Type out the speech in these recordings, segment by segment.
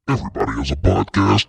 Everybody has a podcast.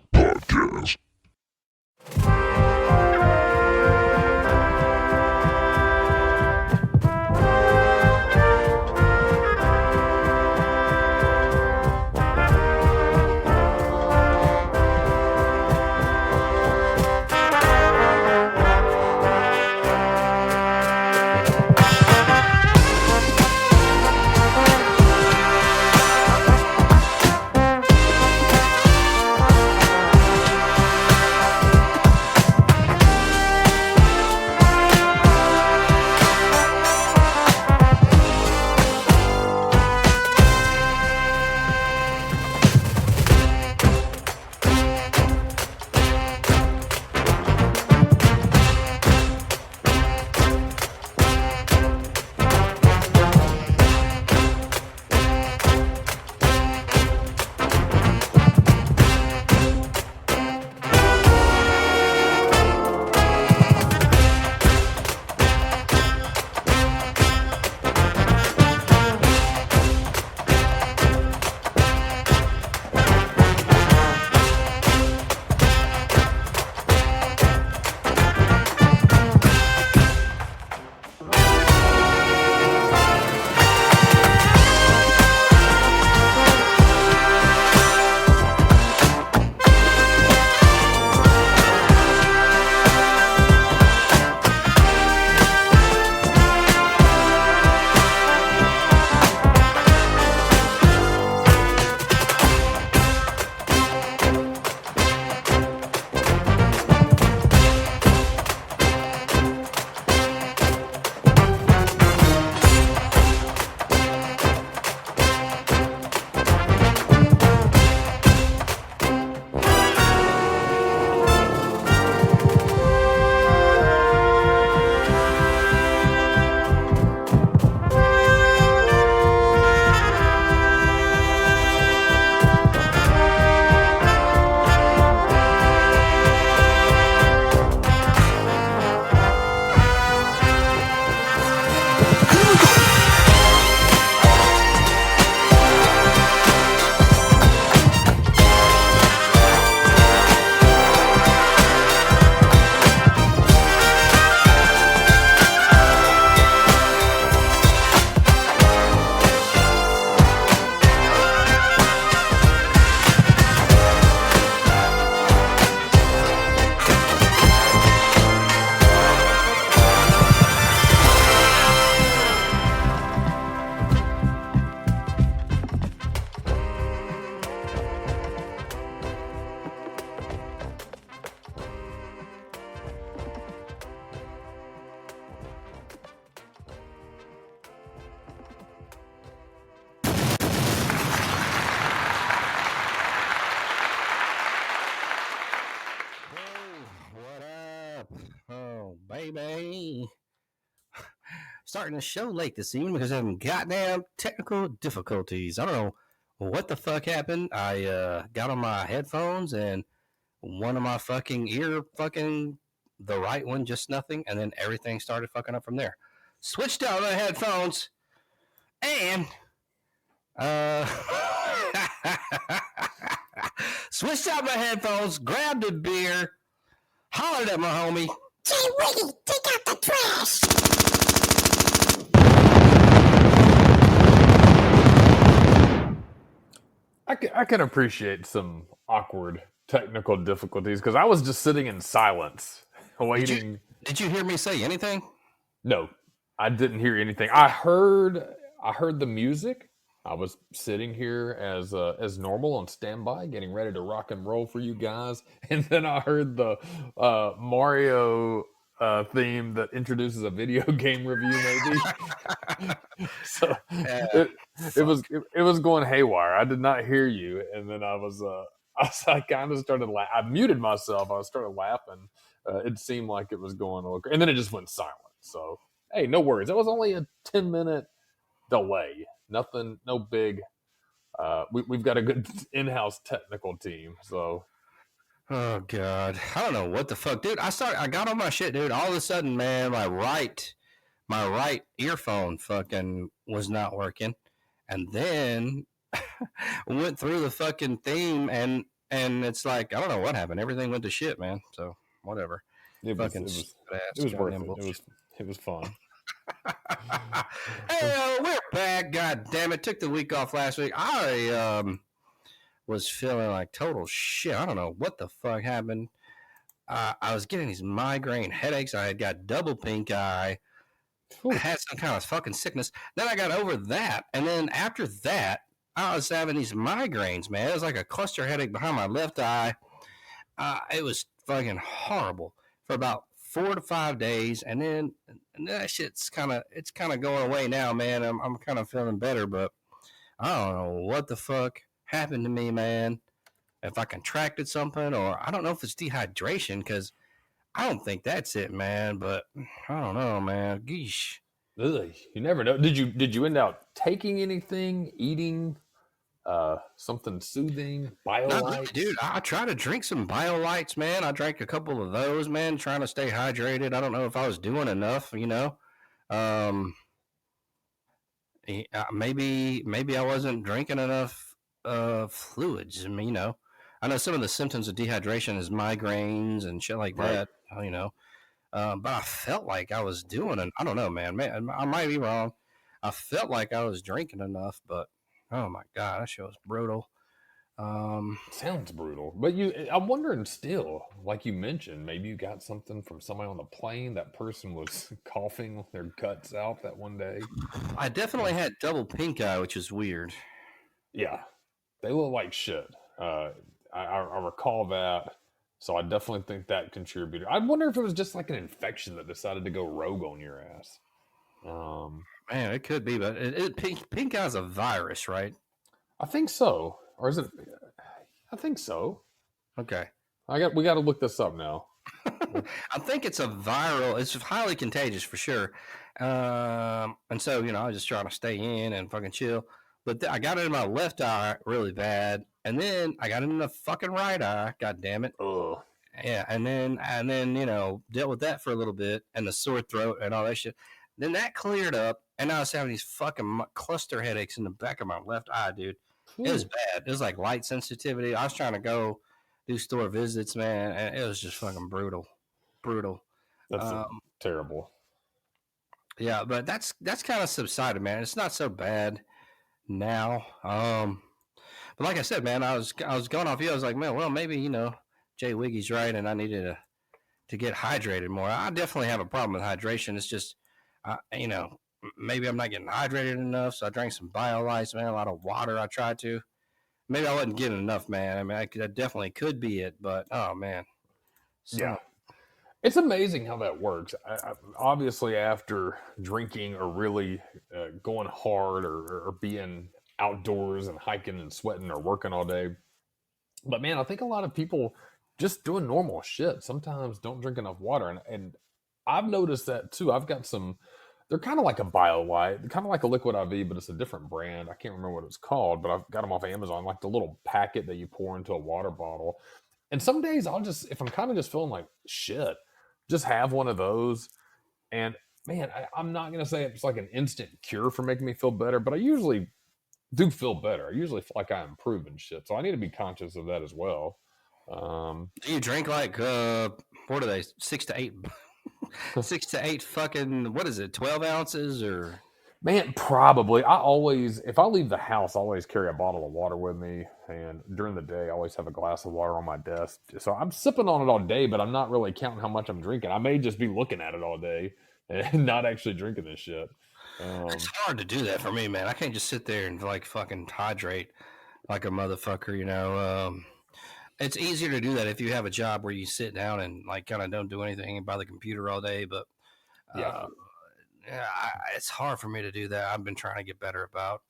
Baby. Starting the show late this evening because of some goddamn technical difficulties. I don't know what the fuck happened. I got on my headphones and one of my fucking ear the right one just nothing, and then everything started fucking up from there. Switched out my headphones and switched out my headphones, grabbed a beer, hollered at my homie. Jay Wiggy, take out the trash! I can appreciate some awkward technical difficulties because I was just sitting in silence waiting. Did you hear me say anything? No, I didn't hear anything. I heard the music. I was sitting here as normal on standby, getting ready to rock and roll for you guys, and then I heard the Mario theme that introduces a video game review, maybe. So it was going haywire. I did not hear you, and then I kind of started laughing. I muted myself. I started laughing. It seemed like it was going over, and then it just went silent. So hey, no worries. That was only a 10-minute delay. Nothing, no big. We've got a good in-house technical team, so. Oh God, I don't know what the fuck, dude. I got on my shit, dude. All of a sudden, man, my right earphone fucking was not working, and then went through the fucking theme, and it's like I don't know what happened. Everything went to shit, man. So whatever. It was Fucking it was stupid it ass was worth goddamn it. bullshit. It was fun. Hey, we're back. God damn it! Took the week off last week. I was feeling like total shit. I don't know what the fuck happened. I was getting these migraine headaches. I had got double pink eye. I had some kind of fucking sickness. Then I got over that, and then after that, I was having these migraines. Man, it was like a cluster headache behind my left eye. It was fucking horrible for about 4 to 5 days, and that shit's kind of going away now, man. I'm kind of feeling better, but I don't know what the fuck happened to me, man. If I contracted something, or I don't know if it's dehydration, because I don't think that's it, man. But I don't know, man. Geesh. Ugh, you never know. Did you end up taking anything, eating something soothing, Not really, BioLites? dude. I try to drink some BioLites, man. I drank a couple of those, man, trying to stay hydrated. I don't know if I was doing enough, you know. Um, maybe I wasn't drinking enough fluids. I mean, you know, I know some of the symptoms of dehydration is migraines and shit like Right. that. You know, but I felt like I was doing it. I don't know, man. I might be wrong. I felt like I was drinking enough, but oh my god, that shit was brutal. Sounds brutal. But I'm wondering still, like you mentioned, maybe you got something from somebody on the plane. That person was coughing their guts out that one day. I definitely had double pink eye, which is weird. Yeah, they look like shit. I recall that. So I definitely think that contributed. I wonder if it was just like an infection that decided to go rogue on your ass. Man, it could be, but pink eye is a virus, right? I think so. Or is it? I think so. Okay. We got to look this up now. I think it's a viral. It's highly contagious for sure. And so I was just trying to stay in and fucking chill. But I got it in my left eye really bad, and then I got it in the fucking right eye. God damn it! Ugh. Yeah, and then dealt with that for a little bit, and the sore throat and all that shit. Then that cleared up, and I was having these fucking cluster headaches in the back of my left eye, dude. It was bad. It was like light sensitivity. I was trying to go do store visits, man, and it was just fucking brutal. That's Um, terrible. yeah, but that's kind of subsided, man. It's not so bad now. But like I said, man, I was going off you. I was like, man, well, maybe Jay Wiggy's right, and I needed to get hydrated more. I definitely have a problem with hydration. It's just, maybe I'm not getting hydrated enough. So I drank some BioLites, man, a lot of water. I tried to. Maybe I wasn't getting enough, man. I mean, that definitely could be it, but oh man, Yeah. It's amazing how that works. Obviously, after drinking or really going hard or being outdoors and hiking and sweating or working all day. But man, I think a lot of people just doing normal shit sometimes don't drink enough water. And I've noticed that too. I've got some, they're kind of like a BioLite, kind of like a Liquid IV, but it's a different brand. I can't remember what it's called, but I've got them off Amazon, like the little packet that you pour into a water bottle. And some days if I'm kind of just feeling like shit, just have one of those. And man, I'm not going to say it's like an instant cure for making me feel better, but I usually do feel better. I usually feel like I improve and shit. So I need to be conscious of that as well. Do you drink like what are they, 6 to 8, 6 to 8 fucking, what is it, 12 ounces or? Man, probably. If I leave the house, I always carry a bottle of water with me. And during the day, I always have a glass of water on my desk. So I'm sipping on it all day, but I'm not really counting how much I'm drinking. I may just be looking at it all day and not actually drinking this shit. It's hard to do that for me, man. I can't just sit there and like fucking hydrate like a motherfucker. It's easier to do that if you have a job where you sit down and like kind of don't do anything by the computer all day. But Yeah. yeah, it's hard for me to do that. I've been trying to get better about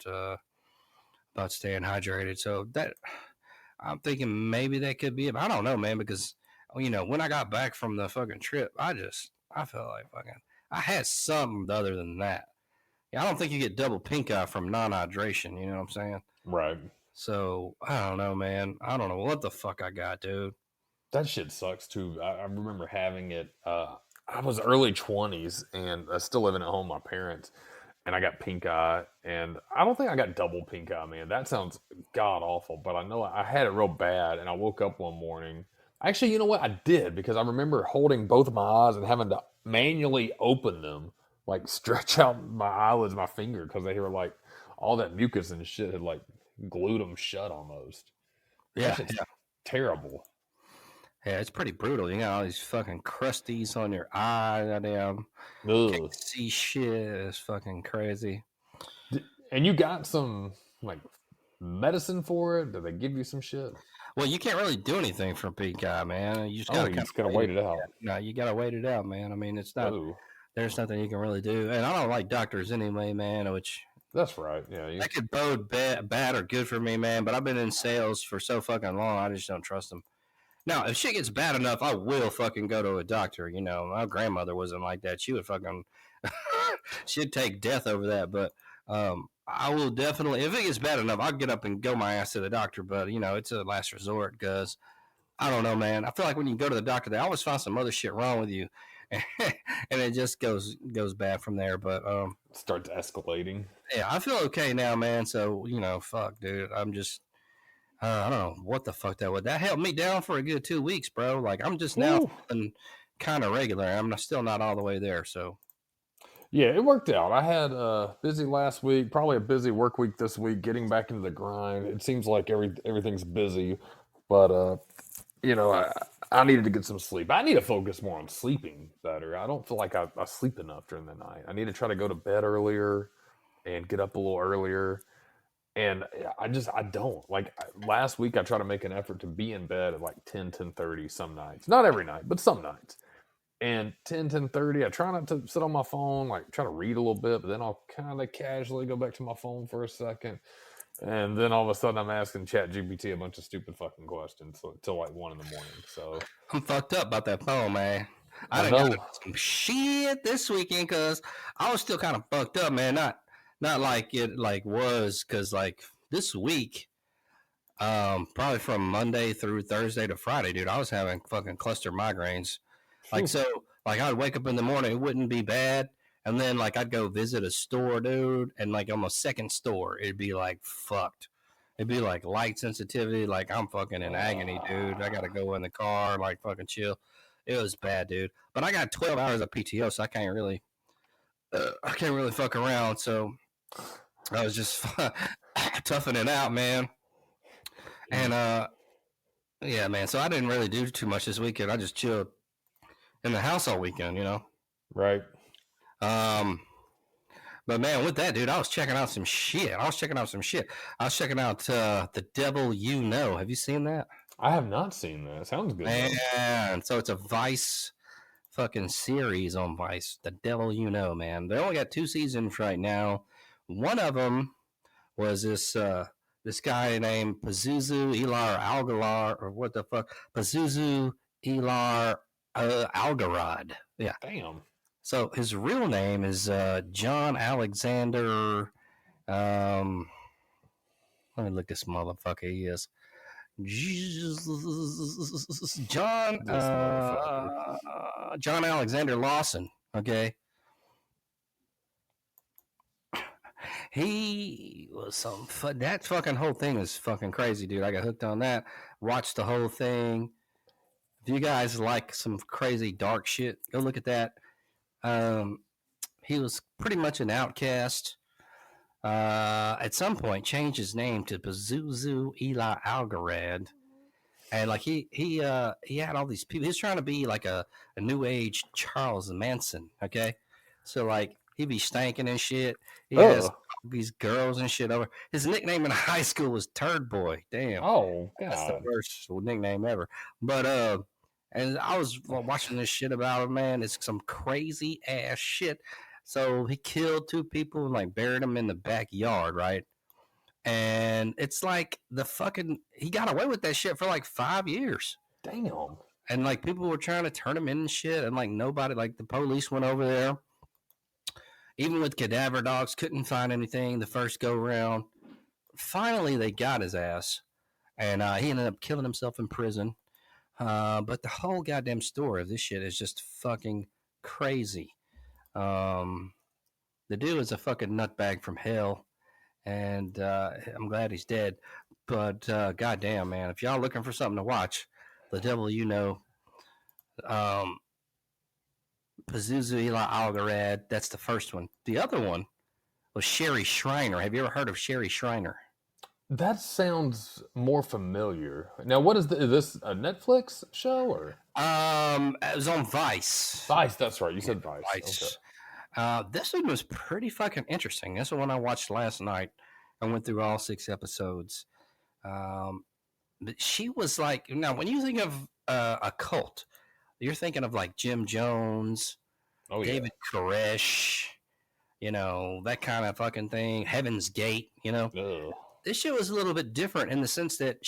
staying hydrated. So that I'm thinking maybe that could be it. But I don't know, man, because when I got back from the fucking trip, I felt like fucking I had something other than that. Yeah, I don't think you get double pink eye from non-hydration. You know what I'm saying? Right. So I don't know, man. I don't know what the fuck I got, dude. That shit sucks too. I remember having it. I was early 20s and still living at home with my parents. and I got pink eye, and I don't think I got double pink eye, man. That sounds god awful, but I know I had it real bad, and I woke up one morning. Actually, you know what? I did because I remember holding both of my eyes and having to manually open them, like stretch out my eyelids, my finger, because they were like all that mucus and shit had like glued them shut almost. That Yeah, shit's yeah, terrible. yeah. It's pretty brutal. You got all these fucking crusties on your eye. Goddamn, can't Ugh. see shit. It's fucking crazy. And you got some like medicine for it? Did they give you some shit? Well, you can't really do anything for pink eye, man. You just Oh, gotta you kind just of gotta wait wait it. it out. No, you gotta wait it out, man. I mean, it's not. Oh, There's nothing you can really do, and I don't like doctors anyway, man. Which that's right. Yeah, you, that could bode bad or good for me, man. But I've been in sales for so fucking long, I just don't trust them. Now, if shit gets bad enough, I will fucking go to a doctor. You know, my grandmother wasn't like that. She would fucking, she'd take death over that. But I will definitely, if it gets bad enough, I'll get up and go my ass to the doctor. But, you know, it's a last resort because I don't know, man. I feel like when you go to the doctor, they always find some other shit wrong with you. And it just goes bad from there. But starts escalating. yeah, I feel okay now, man. So, you know, fuck, dude. I'm just, I don't know what the fuck that would. That held me down for a good 2 weeks, bro. Like I'm just now Woo. feeling kind of regular. I'm still not all the way there. So Yeah, it worked out. I had busy last week, probably a busy work week this week, getting back into the grind. It seems like everything's busy, but you know, I needed to get some sleep. I need to focus more on sleeping better. I don't feel like I sleep enough during the night. I need to try to go to bed earlier and get up a little earlier. And I don't like last week. I tried to make an effort to be in bed at like 10:30 some nights, not every night, but some nights. And 10:30, I try not to sit on my phone, like try to read a little bit, but then I'll kind of casually go back to my phone for a second. And then all of a sudden I'm asking Chat GPT a bunch of stupid fucking questions until like 1 in the morning. So I'm fucked up about that phone, man. I I done got know, into some shit this weekend because I was still kind of fucked up, man. Not like it like was because like this week, probably from Monday through Thursday to Friday, dude, I was having fucking cluster migraines. Like phew, so, like I'd wake up in the morning, it wouldn't be bad, and then like I'd go visit a store, dude, and like on the second store, it'd be like fucked. It'd be like light sensitivity, like I'm fucking in agony, dude. I gotta go in the car, like fucking chill. It was bad, dude. But I got 12 hours of PTO, so I can't really fuck around. So I was just toughing it out, man. And yeah, man. So I didn't really do too much this weekend. I just chilled in the house all weekend, you know. right? Um, but man, with that, dude, I was checking out some shit. I was checking out The Devil You Know. Have you seen that? I have not seen that. Sounds good though. Man, so it's a Vice fucking series on Vice. The Devil You Know, man. They only got 2 seasons right now. One of them was this guy named Pazuzu Elar Algalar, or what the fuck? Pazuzu Elar Algarad. Yeah. Damn. So his real name is John Alexander. Um, Let me look this motherfucker. He is John This motherfucker. John Alexander Lawson. Okay, he was some that fucking whole thing is fucking crazy, dude. I got hooked on that. Watched the whole thing. If you guys like some crazy dark shit, go look at that. Um, he was pretty much an outcast. At some point, changed his name to Pazuzu Eli Algarad, and like he had all these people. He was trying to be like a new age Charles Manson. Okay, so like he'd be stanking and shit. He has Oh, these girls and shit over. His nickname in high school was Turd Boy. Damn, oh that's the God. worst nickname ever. But and I was watching this shit about him, man. It's some crazy ass shit. So he killed 2 people and like buried them in the backyard, right? And it's like the fucking he got away with that shit for like 5 years. Damn. And like people were trying to turn him in and shit, and like nobody, like the police went over there, even with cadaver dogs, couldn't find anything the first go round. Finally, they got his ass, and he ended up killing himself in prison. But the whole goddamn story of this shit is just fucking crazy. Um, The dude is a fucking nutbag from hell, and I'm glad he's dead. But goddamn, man, if y'all looking for something to watch, The Devil You Know, um, Pazuzu Algarad, that's the first one. The other one was Sherry Shriner. Have you ever heard of Sherry Shriner? That sounds more familiar. Now, what is this a Netflix show or? It was on Vice. Vice, that's right. You said Vice. Vice. Okay. This one was pretty fucking interesting. This one I watched last night. I went through all 6 episodes. But she was like, now when you think of a cult, you're thinking of like Jim Jones, David Koresh, that kind of fucking thing. Heaven's Gate, Ugh. This shit was a little bit different in the sense that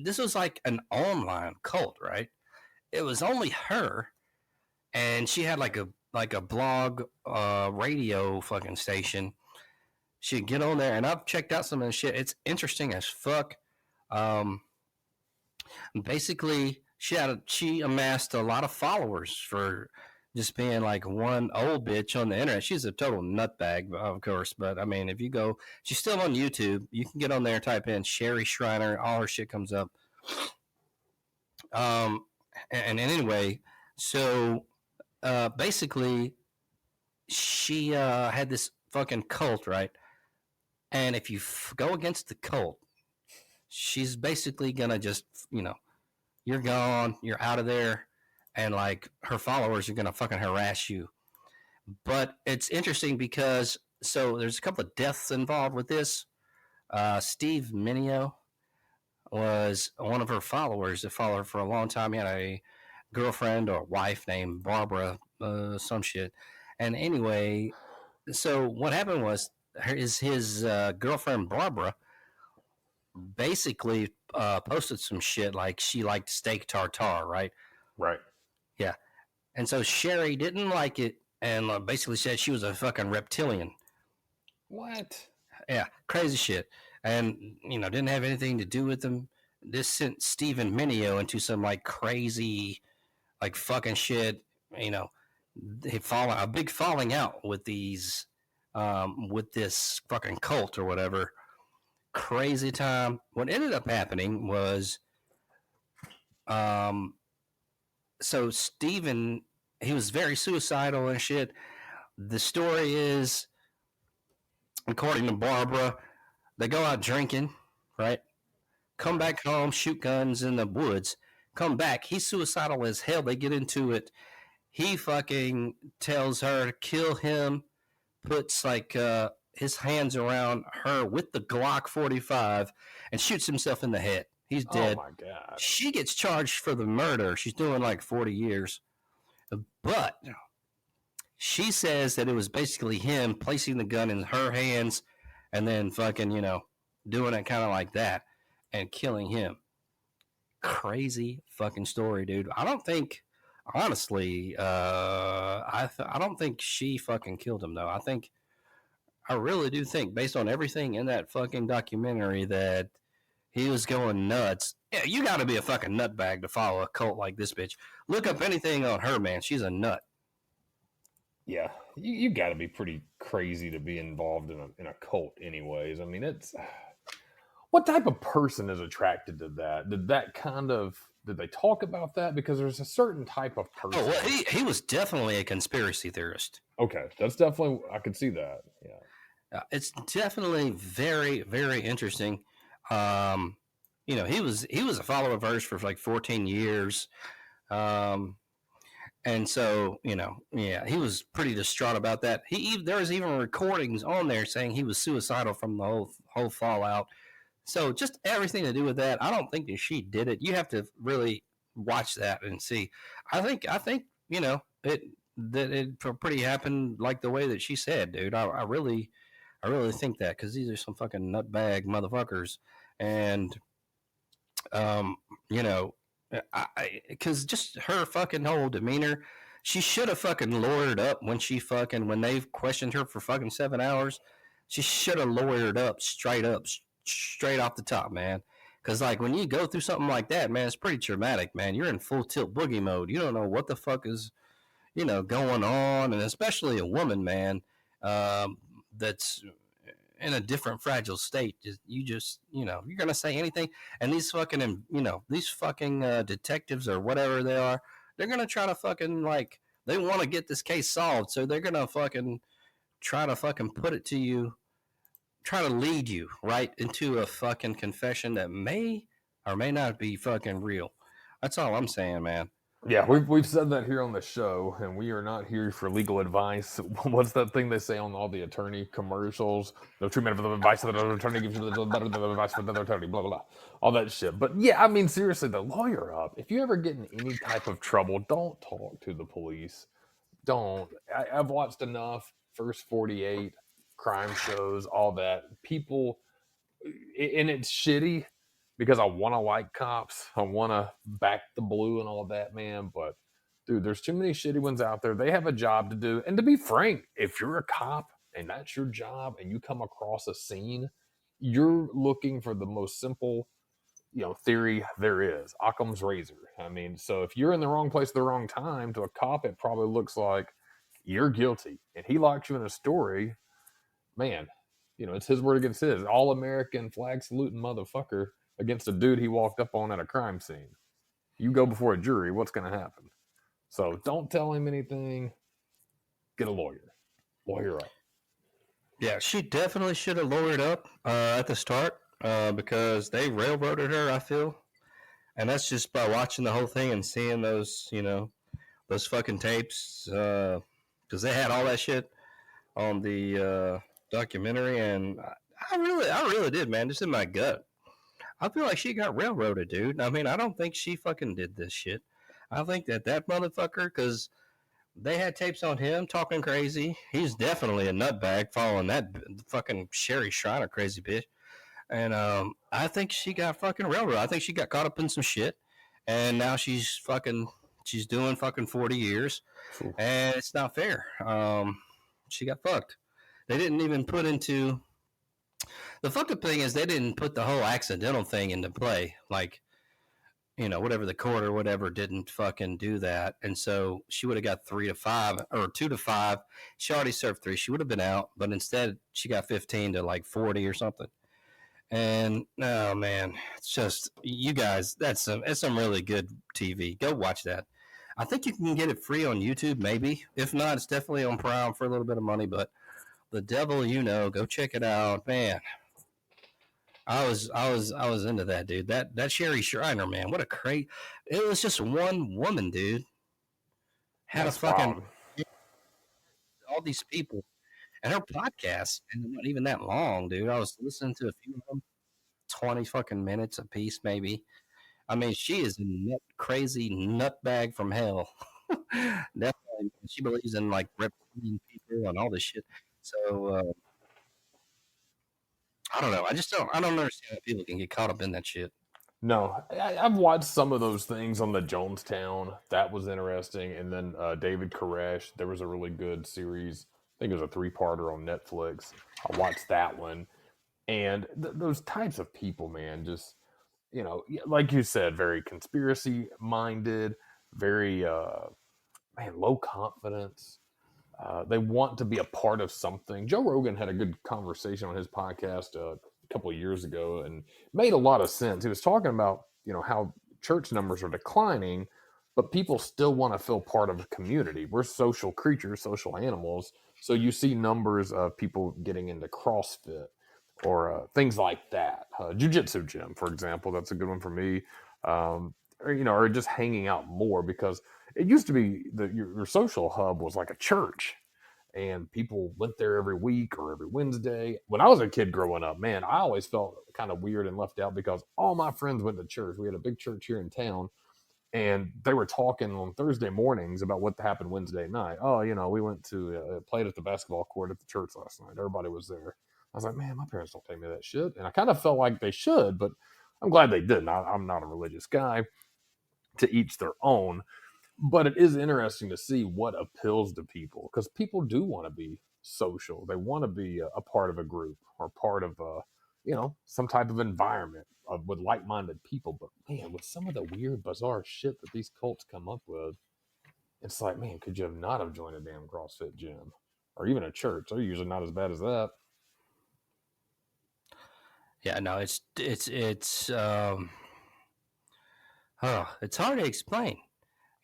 this was like an online cult, right? It was only her, and she had like a blog, radio fucking station. She'd get on there, and I've checked out some of the shit. It's interesting as fuck. Basically, she amassed a lot of followers for just being like one old bitch on the internet. She's a total nutbag, of course. But I mean, if you go, she's still on YouTube. You can get on there and type in Sherry Shriner. All her shit comes up. And anyway, so basically, she had this fucking cult, right? And if you go against the cult, she's basically gonna just, you're gone, you're out of there, and like her followers are gonna fucking harass you. But it's interesting because there's a couple of deaths involved with this. Steve Mineo was one of her followers that followed her for a long time. He had a girlfriend or wife named Barbara, some shit. And anyway, so what happened was his girlfriend Barbara basically posted some shit like she liked steak tartare, right? Right. Yeah. And so Sherry didn't like it and basically said she was a fucking reptilian. What? Yeah, crazy shit. And, didn't have anything to do with them. This sent Stephen Mineo into some like crazy, like fucking shit, a big falling out with these, with this fucking cult or whatever. Crazy time. What ended up happening was, so Steven, he was very suicidal and shit. The story is, according to Barbara, they go out drinking, right? Come back home, shoot guns in the woods. Come back. He's suicidal as hell. They get into it. He fucking tells her to kill him, puts like his hands around her with the Glock 45 and shoots himself in the head. He's dead. Oh my God. She gets charged for the murder. She's doing like 40 years. But she says that it was basically him placing the gun in her hands and then fucking, doing it kind of like that and killing him. Crazy fucking story, dude. I don't think, honestly, I don't think she fucking killed him, though. I really do think, based on everything in that fucking documentary, that he was going nuts. Yeah, you got to be a fucking nutbag to follow a cult like this bitch. Look up anything on her, man. She's a nut. Yeah, you got to be pretty crazy to be involved in a cult, anyways. I mean, it's what type of person is attracted to that? Did they talk about that? Because there's a certain type of person. Oh, well, he was definitely a conspiracy theorist. Okay, that's definitely, I could see that. Yeah, it's definitely very, very interesting. He was a follower of hers for like 14 years. And so, he was pretty distraught about that. There was even recordings on there saying he was suicidal from the whole fallout. So just everything to do with that. I don't think that she did it. You have to really watch that and see. I think it pretty happened like the way that she said, dude. I really think that, because these are some fucking nutbag motherfuckers, and because just her fucking whole demeanor, she should have fucking lawyered up when they questioned her for fucking 7 hours. She should have lawyered up straight off the top, man. Because like when you go through something like that, man, it's pretty traumatic, man. You're in full tilt boogie mode. You don't know what the fuck is going on, and especially a woman, man. that's in a different fragile state. You're gonna say anything, and these fucking, these fucking detectives or whatever they are, they're gonna try to fucking like they want to get this case solved, so they're gonna fucking try to fucking put it to you, try to lead you right into a fucking confession that may or may not be fucking real. That's all I'm saying, man. Yeah, we've said that here on the show, and we are not here for legal advice. What's that thing they say on all the attorney commercials? No treatment of the advice that an attorney gives you better than the advice from another attorney. Blah blah blah, all that shit. But yeah, I mean, seriously, the lawyer up. If you ever get in any type of trouble, don't talk to the police. Don't. I've watched enough First 48 crime shows, all that. People, and it's shitty because I want to like cops. I want to back the blue and all that, man. But dude, there's too many shitty ones out there. They have a job to do. And to be frank, if you're a cop and that's your job and you come across a scene, you're looking for the most simple, theory there is. Occam's razor. I mean, so if you're in the wrong place at the wrong time, to a cop, it probably looks like you're guilty. And he locks you in a story, man, it's his word against his. All American flag saluting motherfucker against a dude he walked up on at a crime scene. You go before a jury, what's going to happen? So don't tell him anything. Get a lawyer. Lawyer up. Yeah, she definitely should have lawyered up at the start because they railroaded her, I feel. And that's just by watching the whole thing and seeing those, those fucking tapes. Because they had all that shit on the documentary. And I really did, man. Just in my gut. I feel like she got railroaded, dude. I mean, I don't think she fucking did this shit. I think that motherfucker, because they had tapes on him talking crazy. He's definitely a nutbag following that fucking Sherry Shriner crazy bitch. And I think she got fucking railroad. I think she got caught up in some shit, and now she's doing fucking 40 years, and it's not fair. She got fucked. They didn't even put into the fucked up thing is they didn't put the whole accidental thing into play. Like, whatever the court or whatever didn't fucking do that. And so she would have got 3 to 5 or 2 to 5. She already served 3. She would have been out, but instead she got 15 to like 40 or something. And oh man, it's just you guys. It's some really good TV. Go watch that. I think you can get it free on YouTube, maybe. If not, it's definitely on Prime for a little bit of money. But The Devil go check it out, man. I was into that, dude. That Sherry Shriner, man, what a crate! It was just one woman, dude. Had That's a fucking wild. all these people, and her podcast, and not even that long, dude. I was listening to a few of them, 20 fucking minutes a piece, maybe. I mean, she is a crazy nutbag from hell. Definitely, she believes in like reptilian people and all this shit. So I don't know. I don't understand how people can get caught up in that shit. No, I've watched some of those things on the Jonestown. That was interesting. And then David Koresh, there was a really good series. I think it was a 3-parter on Netflix. I watched that one. And those types of people, man, just, like you said, very conspiracy minded, very, low confidence. They want to be a part of something. Joe Rogan had a good conversation on his podcast a couple of years ago and made a lot of sense. He was talking about, how church numbers are declining, but people still want to feel part of a community. We're social creatures, social animals. So you see numbers of people getting into CrossFit or things like that. Jiu-jitsu gym, for example, that's a good one for me. Or just hanging out more because it used to be that your social hub was like a church and people went there every week or every Wednesday. When I was a kid growing up, man, I always felt kind of weird and left out because all my friends went to church. We had a big church here in town and they were talking on Thursday mornings about what happened Wednesday night. Oh, we went to played at the basketball court at the church last night. Everybody was there. I was like, man, my parents don't tell me that shit. And I kind of felt like they should, but I'm glad they didn't. I'm not a religious guy. To each their own. But it is interesting to see what appeals to people because people do want to be social. They want to be a part of a group or part of some type of environment with like-minded people. But man, with some of the weird, bizarre shit that these cults come up with, it's like, man, could you have not have joined a damn CrossFit gym? or even a church. They're usually not as bad as that. Yeah, no, it's hard to explain.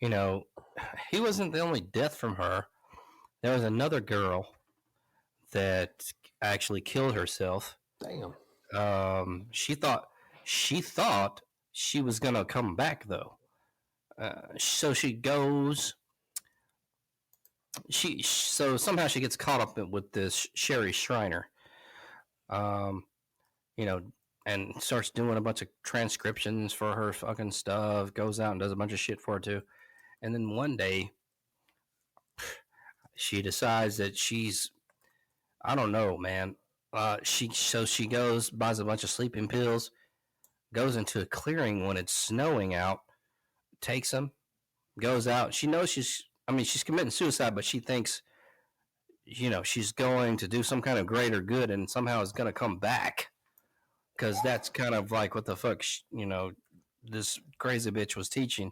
You know, he wasn't the only death from her. There was another girl that actually killed herself. Damn. She thought she was gonna come back though. So she goes. So somehow she gets caught up with this Sherry Shriner. Um, you know, and starts doing a bunch of transcriptions for her fucking stuff. Goes out and does a bunch of shit for her too. And then one day, she decides that I don't know, man. She goes, buys a bunch of sleeping pills, goes into a clearing when it's snowing out, takes them, goes out. She knows she's committing suicide, but she thinks, she's going to do some kind of greater good and somehow is going to come back. Because that's kind of like what the fuck, this crazy bitch was teaching.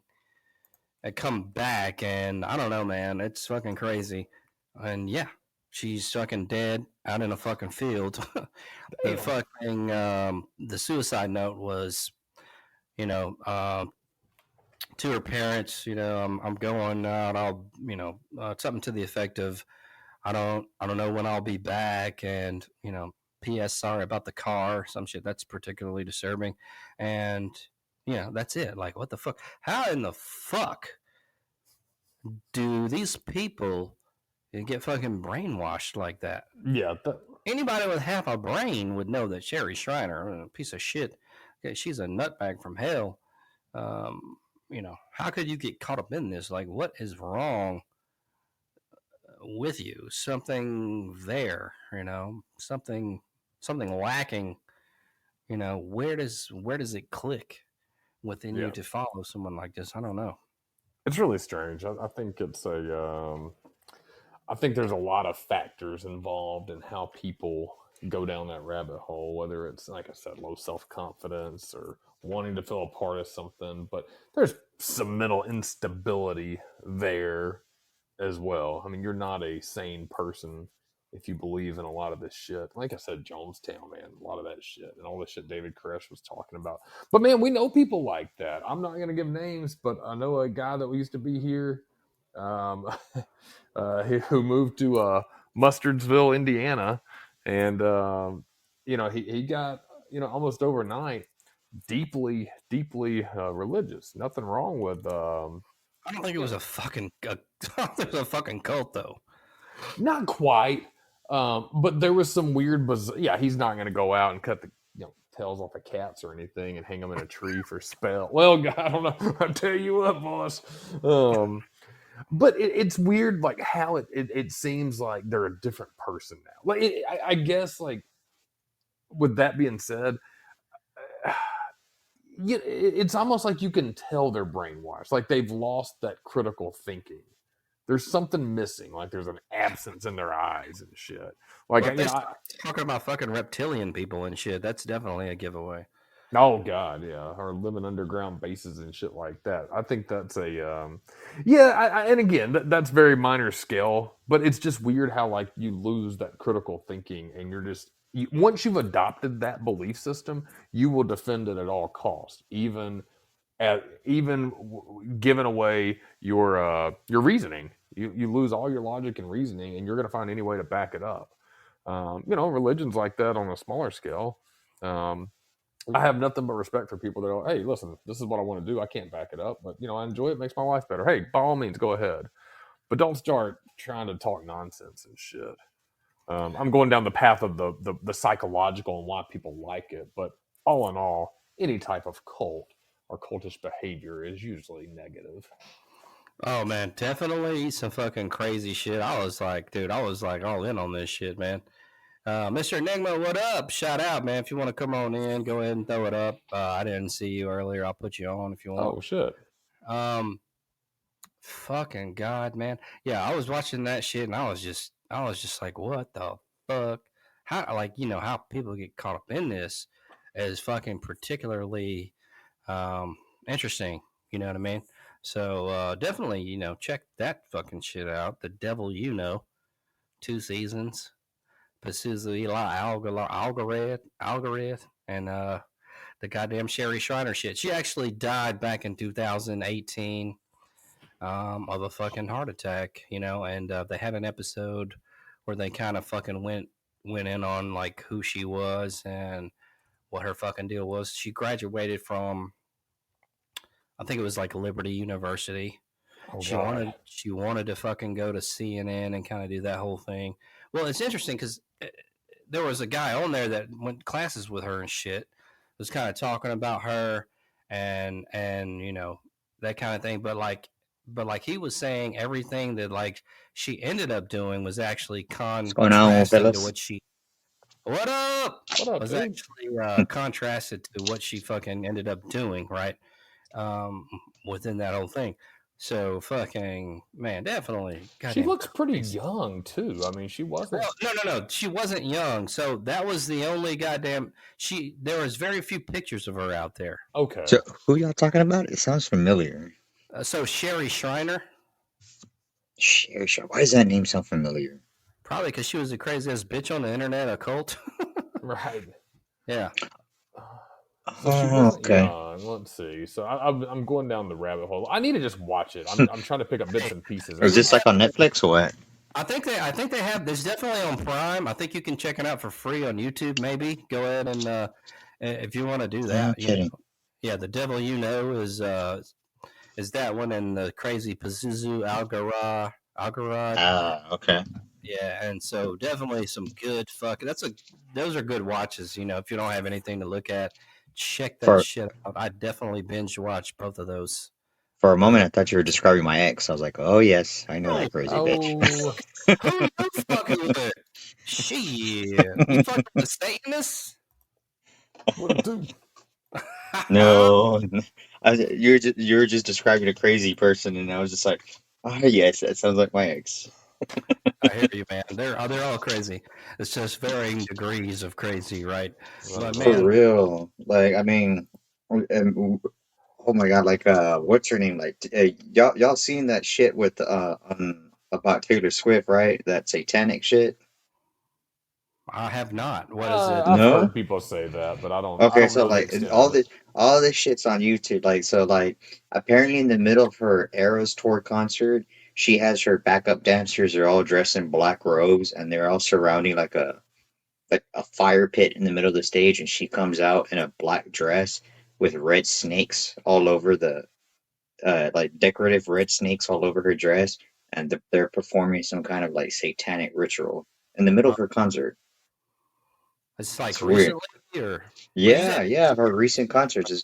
I come back and I don't know, man. It's fucking crazy. And yeah, she's fucking dead out in a fucking field. The fucking the suicide note was, you know, uh, to her parents. I'm going out. I'll, something to the effect of, I don't know when I'll be back, and P.S. Sorry about the car. Some shit that's particularly disturbing, and that's it. Like, what the fuck? How in the fuck do these people get fucking brainwashed like that? Yeah. Anybody with half a brain would know that Sherry Shriner, a piece of shit, okay, she's a nutbag from hell. How could you get caught up in this? Like, what is wrong with you? Something there, something lacking. Where does it click within you Yeah. to follow someone like this? I don't know. It's really strange. I think I think there's a lot of factors involved in how people go down that rabbit hole, whether it's, like I said, low self confidence or wanting to feel a part of something. But there's some mental instability there as well. I mean, you're not a sane person if you believe in a lot of this shit. Like I said, Jonestown, man, a lot of that shit and all the shit David Koresh was talking about. But man, we know people like that. I'm not going to give names, but I know a guy that used to be here, um, who moved to Mustardsville, Indiana, and he got almost overnight deeply, deeply religious. Nothing wrong with. I don't think it was a fucking. I don't think it was a fucking cult though. Not quite, but there was some weird. Yeah, he's not going to go out and cut the tails off of cats or anything and hang them in a tree for spell. Well, God, I don't know. I tell you what, boss. But it's weird, like how it seems like they're a different person now. Like I guess, like with that being said, it's almost like you can tell they're brainwashed. Like they've lost that critical thinking. There's something missing. Like there's an absence in their eyes and shit. Like talking about fucking reptilian people and shit. That's definitely a giveaway. Oh God, yeah, or living underground bases and shit like that. I think that's and again, that's very minor scale, but it's just weird how like you lose that critical thinking, and you're just once you've adopted that belief system, you will defend it at all costs, even giving away your reasoning. You lose all your logic and reasoning, and you're going to find any way to back it up. Religions like that on a smaller scale. I have nothing but respect for people that go, hey, listen, this is what I want to do. I can't back it up, but I enjoy it. It makes my life better. Hey, by all means, go ahead, but don't start trying to talk nonsense and shit. I'm going down the path of the psychological and why people like it, but all in all, any type of cult or cultish behavior is usually negative. Oh man, definitely some fucking crazy shit. I was like all in on this shit, man. Mr. Enigma, what up? Shout out, man. If you want to come on in, go ahead and throw it up. I didn't see you earlier. I'll put you on if you want. Oh shit. Fucking God, man. Yeah, I was watching that shit and I was just like, what the fuck? How, like, how people get caught up in this is fucking particularly interesting. You know what I mean? So definitely, check that fucking shit out. The devil, 2 seasons. Pazuzu Algarad, and the goddamn Sherry Shriner shit. She actually died back in 2018 of a fucking heart attack, and they had an episode where they kind of fucking went in on like who she was and what her fucking deal was. She graduated from, I think it was like Liberty University. Oh She God. wanted to fucking go to CNN and kind of do that whole thing. Well, it's interesting because there was a guy on there that went classes with her and shit. Was kind of talking about her and that kind of thing. But like he was saying everything that like she ended up doing was actually What's going on, contrasting to fellas? what she. What up? What up, Was dude? actually contrasted to what she fucking ended up doing, right? Within that whole thing. So fucking man, definitely. She Goddamn looks pretty crazy. young too. I mean, she wasn't. Well, no. She wasn't young. So that was the only goddamn. There was very few pictures of her out there. Okay. So, who y'all talking about? It sounds familiar. So Sherry Shriner, Sure. Why does that name sound familiar? probably because she was the craziest bitch on the internet, a cult. Right. Yeah. So she wasn't okay. young. Let's see. So I'm going down the rabbit hole. I need to just watch it. I'm trying to pick up bits and pieces. Or is this like on Netflix or what? I think they have. There's definitely on Prime. I think you can check it out for free on YouTube. Maybe go ahead and if you want to do that. No kidding. Yeah, the devil is that one, and the crazy Pazuzu Algarad. Okay. Yeah, and so definitely some good fucking. Those are good watches. If you don't have anything to look at, check that For shit out. I definitely binge watch both of those. for a moment, I thought you were describing my ex. I was like, oh yes, I know that crazy bitch. Oh, Who you fucking with? Shit, you fucking with the Satanists? what a dude. No, you were just describing a crazy person, and I was just like, oh yes, that sounds like my ex. I hear you, man. They're all crazy. It's just varying degrees of crazy, right? But For man, real. Like, I mean, oh my God, like, what's her name? Like, y'all seen that shit with about Taylor Swift, right? That satanic shit. I have not. What is it? I've No? heard people say that, but I don't Okay, so know the like extent of it. all this shit's on YouTube. Like, so like apparently in the middle of her Eras Tour concert, she has her backup dancers are all dressed in black robes, and they're all surrounding like a fire pit in the middle of the stage, and she comes out in a black dress with red snakes all over the like decorative red snakes all over her dress, and they're performing some kind of like satanic ritual in the middle of her concert. It's like It's weird. recently, or Yeah. Her recent concerts is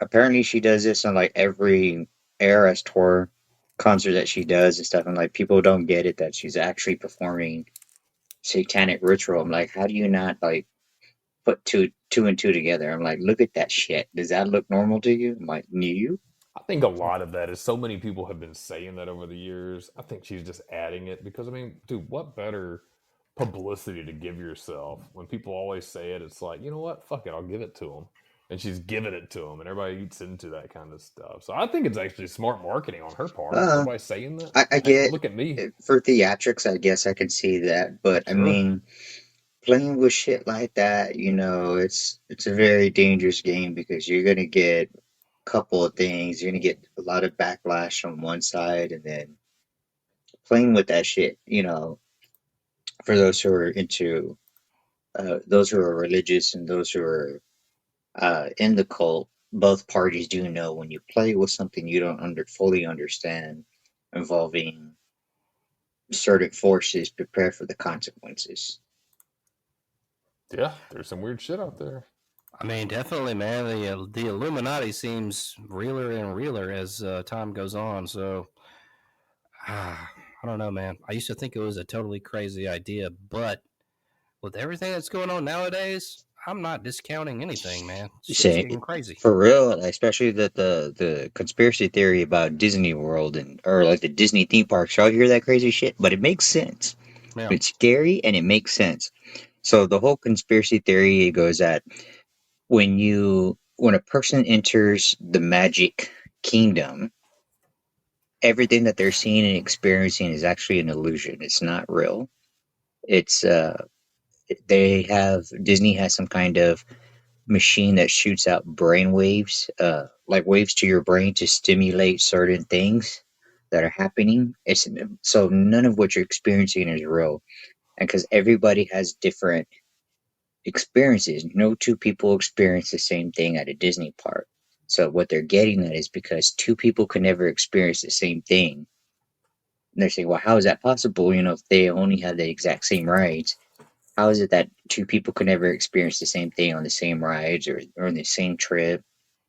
apparently she does this on like every Eras Tour concert that she does and stuff, and like people don't get it that she's actually performing satanic ritual. I'm like, how do you not like put two and two together? I'm like, look at that shit. Does that look normal to you? I'm like, you? I think a lot of that is so many people have been saying that over the years. I think she's just adding it because, I mean, dude, what better publicity to give yourself when people always say it? It's like, you know what? Fuck it, I'll give it to them. And she's giving it to them, and everybody eats into that kind of stuff. So I think it's actually smart marketing on her part. Everybody's saying that. I Hey, get look at me. for theatrics. I guess I could see that, but I Sure. mean, playing with shit like that, it's a very dangerous game because you're gonna get a couple of things. You're gonna get a lot of backlash on one side, and then playing with that shit, for those who are into, those who are religious and those who are in the cult, both parties do know when you play with something you don't fully understand involving certain forces, prepare for the consequences. Yeah, there's some weird shit out there. I mean, definitely, man. The Illuminati seems realer and realer as time goes on. So, I don't know, man. I used to think it was a totally crazy idea, but with everything that's going on nowadays, I'm not discounting anything, man. Shit's Say getting crazy. for real, especially the conspiracy theory about Disney World or like the Disney theme parks. Y'all hear that crazy shit, but it makes sense. Yeah. It's scary and it makes sense. So the whole conspiracy theory goes that when a person enters the magic kingdom, everything that they're seeing and experiencing is actually an illusion. It's not real. It's Disney has some kind of machine that shoots out brain waves, like waves to your brain to stimulate certain things that are happening. It's so none of what you're experiencing is real, and because everybody has different experiences, no two people experience the same thing at a Disney park. So what they're getting at is because two people can never experience the same thing. And they're saying, well, how is that possible? If they only have the exact same rides, how is it that two people can never experience the same thing on the same rides or on the same trip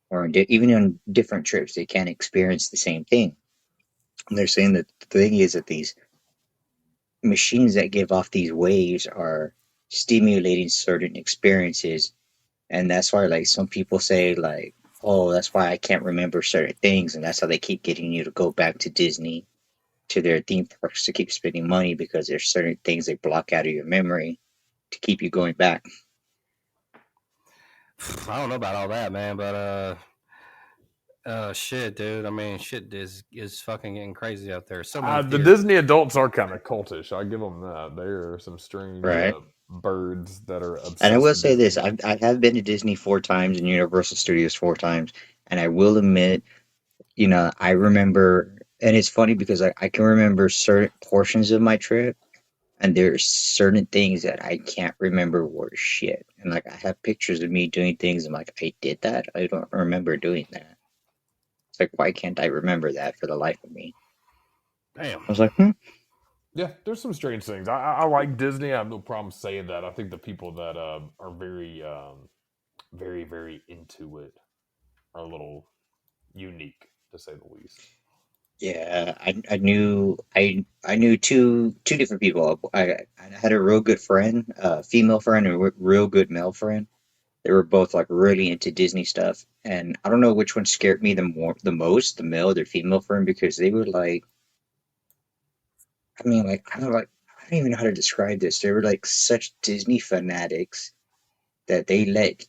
or even on different trips? They can't experience the same thing. And they're saying that the thing is that these machines that give off these waves are stimulating certain experiences. And that's why, like, some people say, like, oh, that's why I can't remember certain things. And that's how they keep getting you to go back to Disney, to their theme parks, to keep spending money because there's certain things they block out of your memory to keep you going back. I don't know about all that, man, but shit, dude. I mean, shit is fucking getting crazy out there. So many The theories. Disney adults are kind of cultish. I give them that. They are some strange Right. birds that are obsessed. And I will with say this: Disney. I have been to Disney 4 times and Universal Studios 4 times, and I will admit, I remember, and it's funny because I can remember certain portions of my trip, and there's certain things that I can't remember were shit. And like I have pictures of me doing things, I'm like, I did that. I don't remember doing that. It's like, why can't I remember that for the life of me? Damn. I was like, Yeah, there's some strange things. I like Disney. I have no problem saying that. I think the people that are very, very, very into it are a little unique, to say the least. yeah, I knew two different people. I had a real good friend, female friend, and a real good male friend. They were both like really into Disney stuff, and I don't know which one scared me the most, the male or the female friend, because they were like, I mean, like I don't even know how to describe this. They were like such Disney fanatics that they let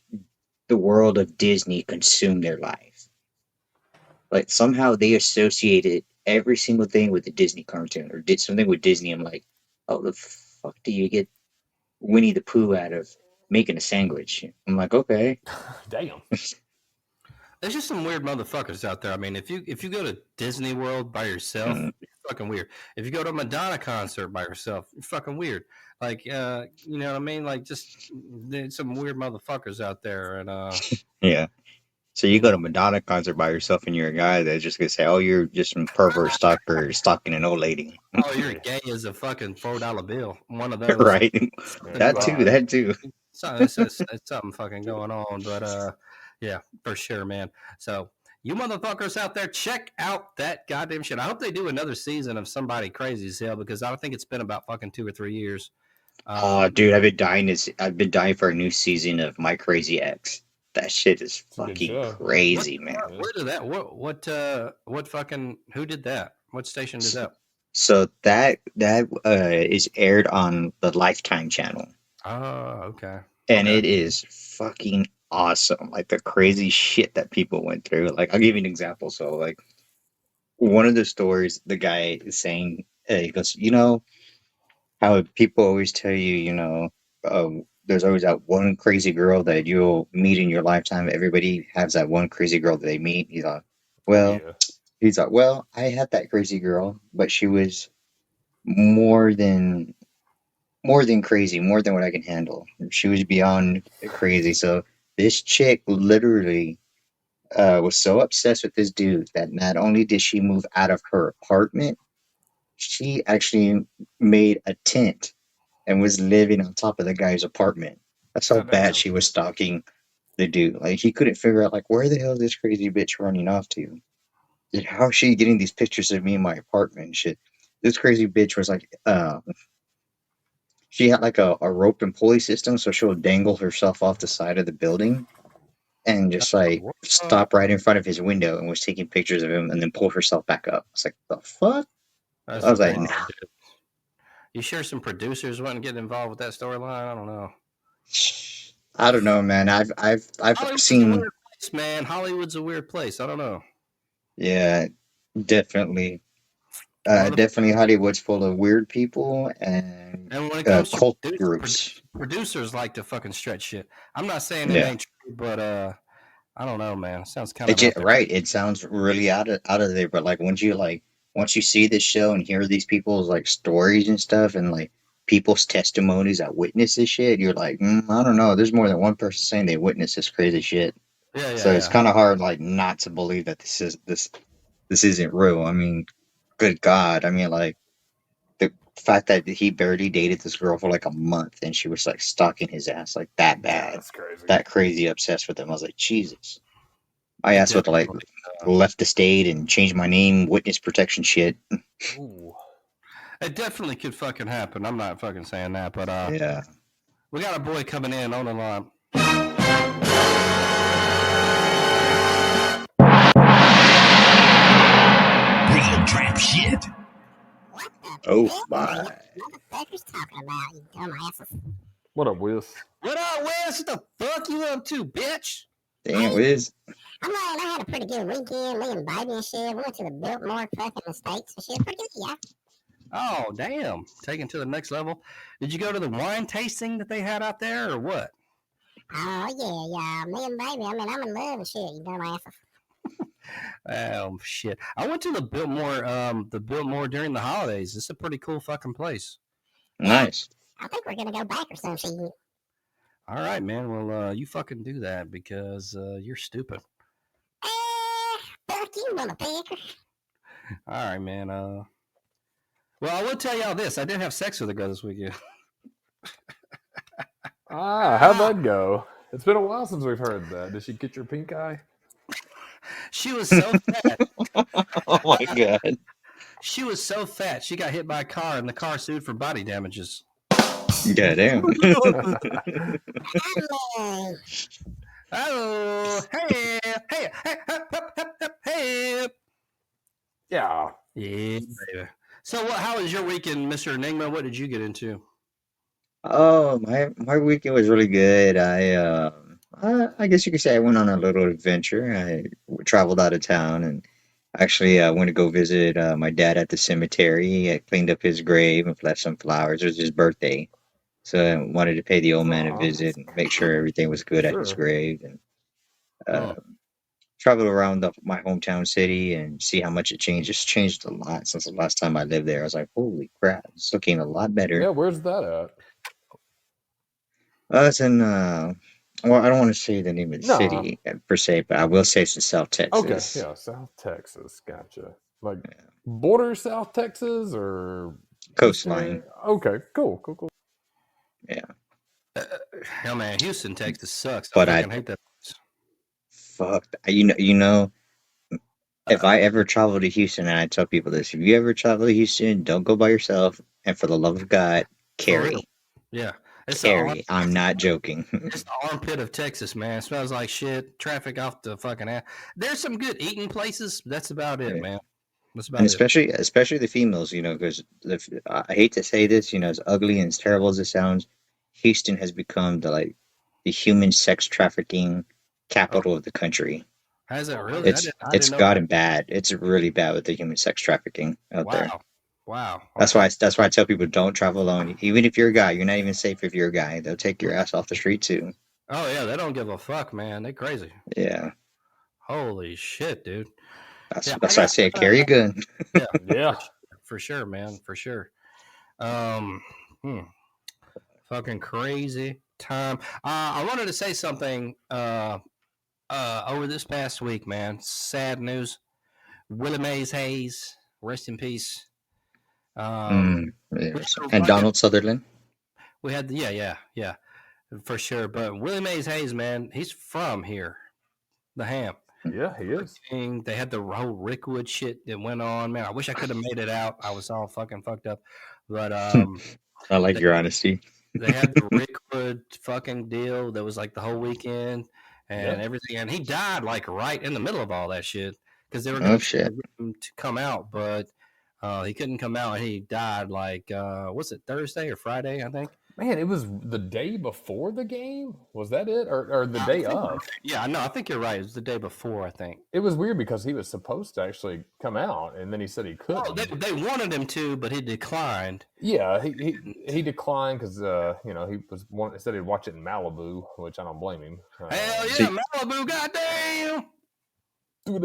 the world of Disney consume their life. Like somehow they associated every single thing with the Disney cartoon or did something with Disney. I'm like, oh, the fuck do you get Winnie the Pooh out of making a sandwich? I'm like, okay. Damn. There's just some weird motherfuckers out there. I mean, if you go to Disney World by yourself, Mm, you're fucking weird. If you go to a Madonna concert by yourself, you're fucking weird. Like, you know what I mean? Like, just there's some weird motherfuckers out there, and yeah. So you you go to know, Madonna concert by yourself and you're a guy that's just gonna say, oh, you're just some pervert stalker stalking an old lady. oh, you're gay as a fucking $4 bill. One of those. Right? Something That going too, Right. that too. it's something fucking going on, but yeah, for sure, man. So you motherfuckers out there, check out that goddamn shit. I hope they do another season of Somebody Crazy as Hell because I think it's been about fucking 2 or 3 years. Oh, dude, I've been dying for a new season of My Crazy Ex. That shit is It's a good fucking show. What crazy, man. Yeah. where did that what fucking who did that? What station did that? So that is aired on the Lifetime channel, Oh, okay. and Okay. it is fucking awesome. Like the crazy shit that people went through. Like I'll give you an example. So like one of the stories, the guy is saying, he goes, how people always tell you, there's always that one crazy girl that you'll meet in your lifetime. Everybody has that one crazy girl that they meet. Well, Yeah. I had that crazy girl, but she was more than more than crazy, more than what I can handle. She was beyond crazy. So this chick literally was so obsessed with this dude that not only did she move out of her apartment, she actually made a tent and was living on top of the guy's apartment. That's how God bad damn. she was stalking the dude. Like he couldn't figure out like where the hell is this crazy bitch running off to? And how is she getting these pictures of me in my apartment and shit? This crazy bitch was like she had like a rope and pulley system, so she'll dangle herself off the side of the building and just like Uh, stop right in front of his window and was taking pictures of him and then pull herself back up. I was like, the fuck? I that's was like, crazy. nah. Dude. You sure some producers wouldn't get involved with that storyline? I don't know. I don't know, man. I've Hollywood's a seen, weird place, man. Hollywood's a weird place. I don't know. yeah, definitely. Definitely Hollywood's full of weird people and And when it comes to cult groups. producers like to fucking stretch shit. I'm not saying it Yeah. ain't true, but I don't know, man. It sounds kind of out there. Right. It sounds really out of there, but once you see this show and hear these people's like stories and stuff, and like people's testimonies that witness this shit, you're like, I don't know. There's more than one person saying they witnessed this crazy shit, Yeah, so yeah, it's yeah. kind of hard like not to believe that this isn't real. I mean, good God. I mean, like the fact that he barely dated this girl for like a month and she was like stalking his ass like that Yeah, bad, that's crazy. that crazy obsessed with him. I was like, Jesus. My It ass would have like definitely, left the state and changed my name, witness protection shit. Ooh. it definitely could fucking happen. I'm not fucking saying that, but Yeah. we got a boy coming in on the line. Real trap shit. What the Oh hell my. are you motherfuckers talking about, you dumbasses? What up, Whis? What up, Wes? What the fuck you up to, bitch? Damn, Wiz. I'm like, I had a pretty good weekend, me and baby and shit. We went to the Biltmore fucking estates and shit. Pretty good, yeah. Oh, damn. Taken to the next level. Did you go to the wine tasting that they had out there or what? Oh, yeah. Me and baby, I mean, I'm in love and shit, you dumbasses. Oh, shit. I went to the Biltmore during the holidays. It's a pretty cool fucking place. Nice. I think we're gonna go back or some shit. All right, man. Well, you fucking do that because you're stupid. Fuck you, motherfucker. All right, man. Well, I will tell y'all this. I did have sex with a girl this weekend. How'd that go? It's been a while since we've heard that. Did she get your pink eye? She was so fat. Oh my God. She was so fat. She got hit by a car, and the car sued for body damages. Goddamn. I'm Oh, hey, hey, hey, hey. Yeah. Yeah, baby. So, how was your weekend, Mr. Enigma? What did you get into? Oh, my weekend was really good. I guess you could say I went on a little adventure. I traveled out of town and actually went to go visit my dad at the cemetery. I cleaned up his grave and left some flowers. It was his birthday, so I wanted to pay the old man a Aw. visit and make sure everything was good at his Sure. grave. And travel around my hometown city and see how much it changed. It's changed a lot since the last time I lived there. I was like, holy crap, it's looking a lot better. Yeah, where's that at? It's in, well, I don't want to say the name of the No. city per se, but I will say it's in South Okay, Texas. yeah, South Texas. Gotcha. Like border South Texas or Coastline. Eastern? Okay, cool. Yeah. Hell, man, Houston, Texas sucks. But I fucking hate that. fuck, if I ever travel to Houston, and I tell people this, if you ever travel to Houston, don't go by yourself. And for the love of God, For real. carry. Yeah. It's Carry. I'm not joking. It's the armpit of Texas, man. It smells like shit. Traffic off the fucking ass. There's some good eating places. That's about it, Yeah. man. That's about And it. especially the females, because I hate to say this, as ugly and as terrible as it sounds, Houston has become the human sex trafficking capital of the country. Has it really? It's I didn't know gotten bad. It's really bad with the human sex trafficking out there. Wow. That's why I tell people don't travel alone. Even if you're a guy, you're not even safe if you're a guy. They'll take your ass off the street too. Oh yeah, they don't give a fuck, man. They crazy. Yeah. Holy shit, dude. That's why I say carry a gun. Yeah. For sure, man. For sure. Um, fucking crazy time. I wanted to say something. Over this past week, man. Sad news. Willie Mays Hayes, rest in peace. Yes. And Donald Sutherland. We had yeah, for sure. But Willie Mays Hayes, man, he's from here, the Ham. Yeah, he is. They had the whole Rickwood shit that went on, man. I wish I could have made it out. I was all fucking fucked up, but I like your honesty. they had the Rickwood fucking deal that was like the whole weekend and everything, and he died like right in the middle of all that shit because they were going to get him to come out, but he couldn't come out, and he died like was it Thursday or Friday? I think. Man, it was the day before the game. Was that it, or the day of? Yeah, no, I think you're right. It was the day before, I think. It was weird because he was supposed to actually come out, and then he said he couldn't. Oh, they wanted him to, but he declined. Yeah, he declined because he said he'd watch it in Malibu, which I don't blame him. Hell yeah, Malibu, goddamn!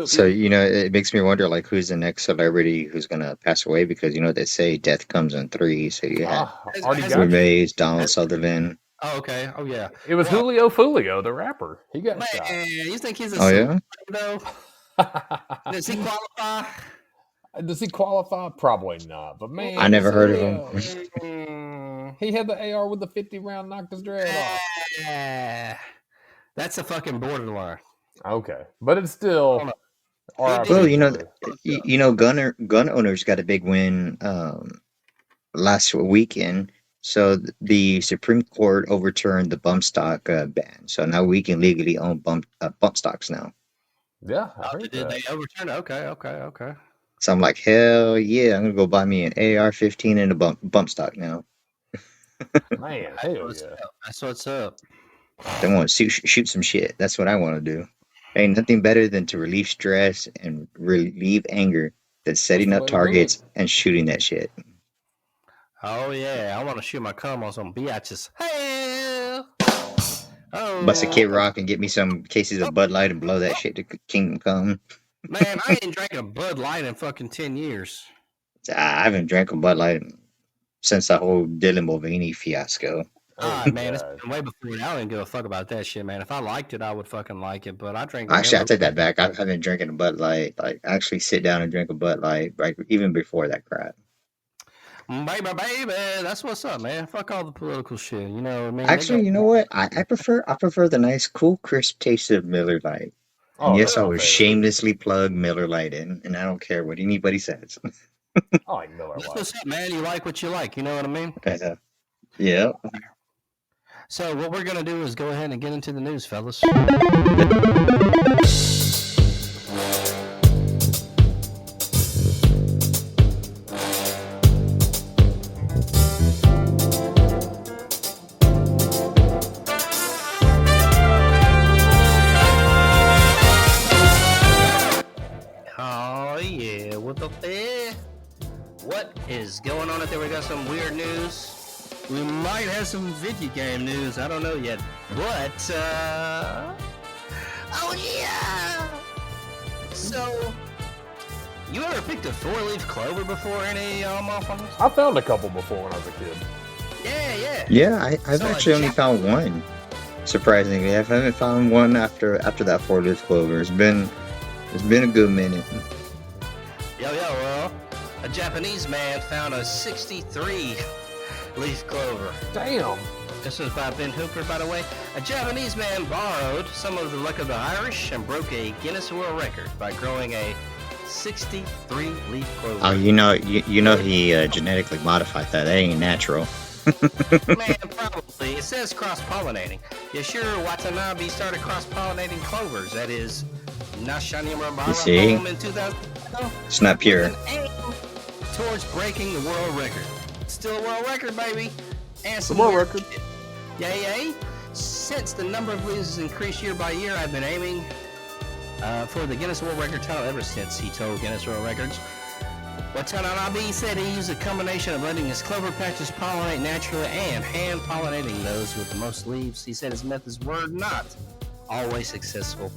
So it makes me wonder, like, who's the next celebrity who's gonna pass away? Because they say death comes in threes. So you had Mays, Donald Sutherland. Oh, okay. Oh, yeah. It was Julio Fulio, the rapper. He got shot. You think he's a yeah? Though? Does he qualify? Does he qualify? Probably not. But man, I never heard of him. He had the AR with the 50 round, knocked his dread off. Yeah. That's a fucking borderline. Okay, but it's still. Well, gun owners got a big win last weekend. So the Supreme Court overturned the bump stock ban. So now we can legally own bump stocks now. Yeah, I heard did they overturn it? Okay. So I'm like, hell yeah! I'm gonna go buy me an AR-15 and a bump stock now. Man, hell yeah! That's what's up. I want to shoot some shit. That's what I want to do. Ain't nothing better than to relieve stress and relieve anger than setting up targets and shooting that shit. Oh yeah, I want to shoot my cum on some biatches. Hell! Oh. Bust a Kid Rock and get me some cases of Bud Light and blow that shit to Kingdom Come. Man, I ain't drank a Bud Light in fucking 10 years. I haven't drank a Bud Light since the whole Dylan Mulvaney fiasco. Man, it's been way before that. I didn't give a fuck about that shit, man. If I liked it, I would fucking like it. But I drank. Actually, I take that back. I haven't drinking a Bud Light. Like, actually sit down and drink a Bud Light, like even before that crap. Baby, that's what's up, man. Fuck all the political shit. You know what I mean? Actually, you know what? I prefer the nice, cool, crisp taste of Miller Lite. And yes, I would shamelessly plug Miller Lite in, and I don't care what anybody says. I like Miller Lite. What's up, man? You like what you like. You know what I mean? Yeah. So what we're going to do is go ahead and get into the news, fellas. Oh, yeah. What is going on out there? We got some weird news. We might have some video game news. I don't know yet. But, oh yeah! So, you ever picked a 4-leaf clover before, any motherfuckers? I found a couple before when I was a kid. Yeah. Yeah, I've actually only found one. Surprisingly, I haven't found one after that 4-leaf clover. It's been a good minute. Well, a Japanese man found a 63 leaf clover. Damn. This was by Ben Hooper, by the way. A Japanese man borrowed some of the luck of the Irish and broke a Guinness World Record by growing a 63 leaf clover. Oh, you know he genetically modified that. That ain't natural. Man, probably. It says cross-pollinating. Yashiro Watanabe started cross-pollinating clovers. That is, Nashanimura You see? in 2000. It's not pure. Towards breaking the world record. Still a world record, baby. And some world weird record. shit. Yay. Since the number of leaves has increased year by year, I've been aiming for the Guinness World Record title ever since, he told Guinness World Records. Watanabe said he used a combination of letting his clover patches pollinate naturally and hand pollinating those with the most leaves. He said his methods were not always successful.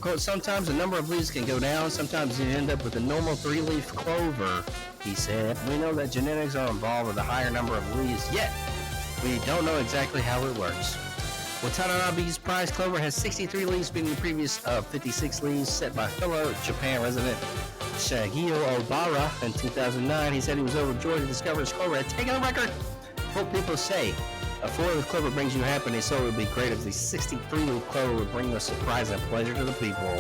Quote, sometimes the number of leaves can go down, sometimes you end up with a normal 3-leaf clover, he said. We know that genetics are involved with a higher number of leaves, yet we don't know exactly how it works. Watanabe's prize clover has 63 leaves, being the previous 56 leaves set by fellow Japan resident Shagio Obara in 2009. He said he was overjoyed to discover his clover had taken a record. What people say, a 4-leaf clover brings you happiness, so it would be great if the 63-leaf clover would bring the surprise and pleasure to the people.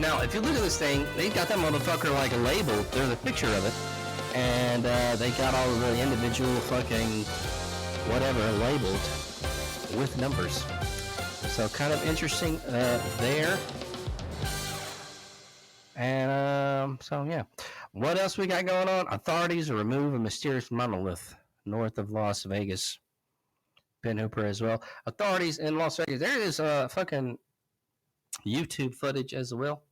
Now, if you look at this thing, they got that motherfucker like a label. There's a picture of it. And they got all of the individual fucking whatever labeled with numbers. So kind of interesting there. And so yeah. What else we got going on? Authorities remove a mysterious monolith north of Las Vegas. Ben Hooper as well. Authorities in Las Vegas. There is fucking YouTube footage as well.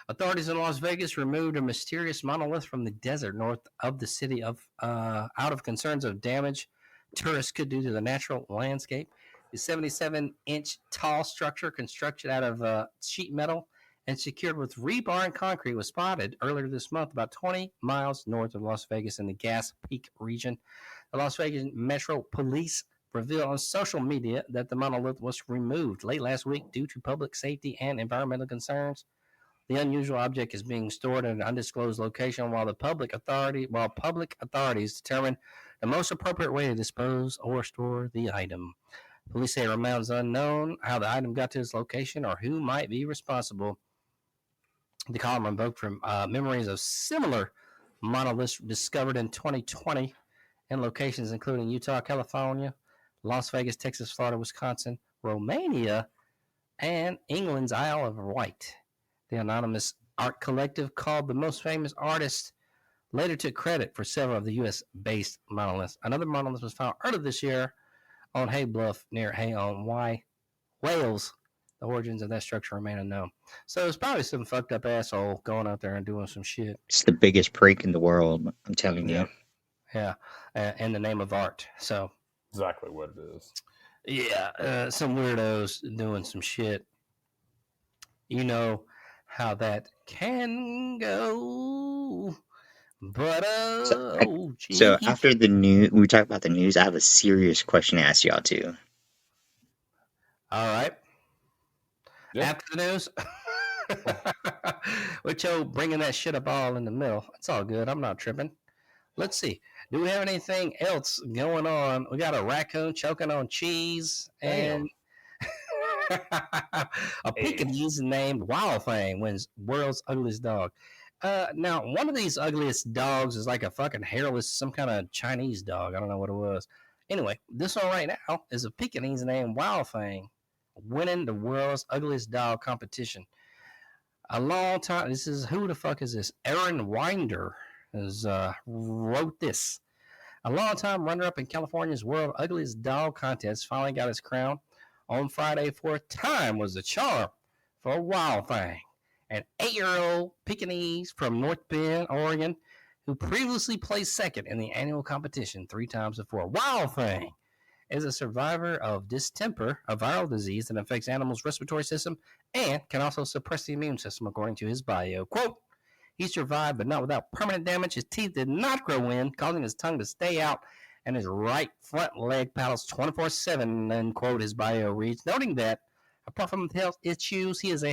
Authorities in Las Vegas removed a mysterious monolith from the desert north of the city out of concerns of damage tourists could do to the natural landscape. The 77-inch tall structure constructed out of sheet metal and secured with rebar and concrete was spotted earlier this month about 20 miles north of Las Vegas in the Gas Peak region. The Las Vegas Metro Police revealed on social media that the monolith was removed late last week due to public safety and environmental concerns. The unusual object is being stored in an undisclosed location while public authorities determine the most appropriate way to dispose or store the item. Police say it remains unknown how the item got to its location or who might be responsible. The column invoked from memories of similar monoliths discovered in 2020 in locations including Utah, California, Las Vegas, Texas, Florida, Wisconsin, Romania, and England's Isle of Wight. The anonymous art collective called the most famous artist later took credit for several of the U.S.-based monoliths. Another monolith was found earlier this year on Hay Bluff near Hay on Wales. The origins of that structure remain unknown. So it's probably some fucked up asshole going out there and doing some shit. It's the biggest prank in the world. I'm telling you. Yeah, in the name of art. So Exactly what it is. yeah, some weirdos doing some shit. You know how that can go. But So after the news, we talk about the news. I have a serious question to ask y'all too. All right. Yeah. After the news, with Joe bringing that shit up all in the middle. It's all good. I'm not tripping. Let's see. Do we have anything else going on? We got a raccoon choking on cheese and a Pekingese named Wild Fang wins world's ugliest dog. Now, one of these ugliest dogs is like a fucking hairless, some kind of Chinese dog. I don't know what it was. Anyway, this one right now is a Pekingese named Wild Fang winning the world's ugliest dog competition. A long time. This is who the fuck is this? Aaron Winder has wrote this. A long time runner-up in California's World Ugliest Dog Contest finally got his crown. On Friday, fourth time was the charm for Wild Fang, an 8-year-old Pekingese from North Bend, Oregon, who previously placed second in the annual competition 3 times before. Wild Fang is a survivor of distemper, a viral disease that affects animals' respiratory system and can also suppress the immune system, according to his bio. Quote, he survived, but not without permanent damage. His teeth did not grow in, causing his tongue to stay out, and his right front leg paddles 24/7, end quote, his bio reads, noting that, apart from health issues, he is a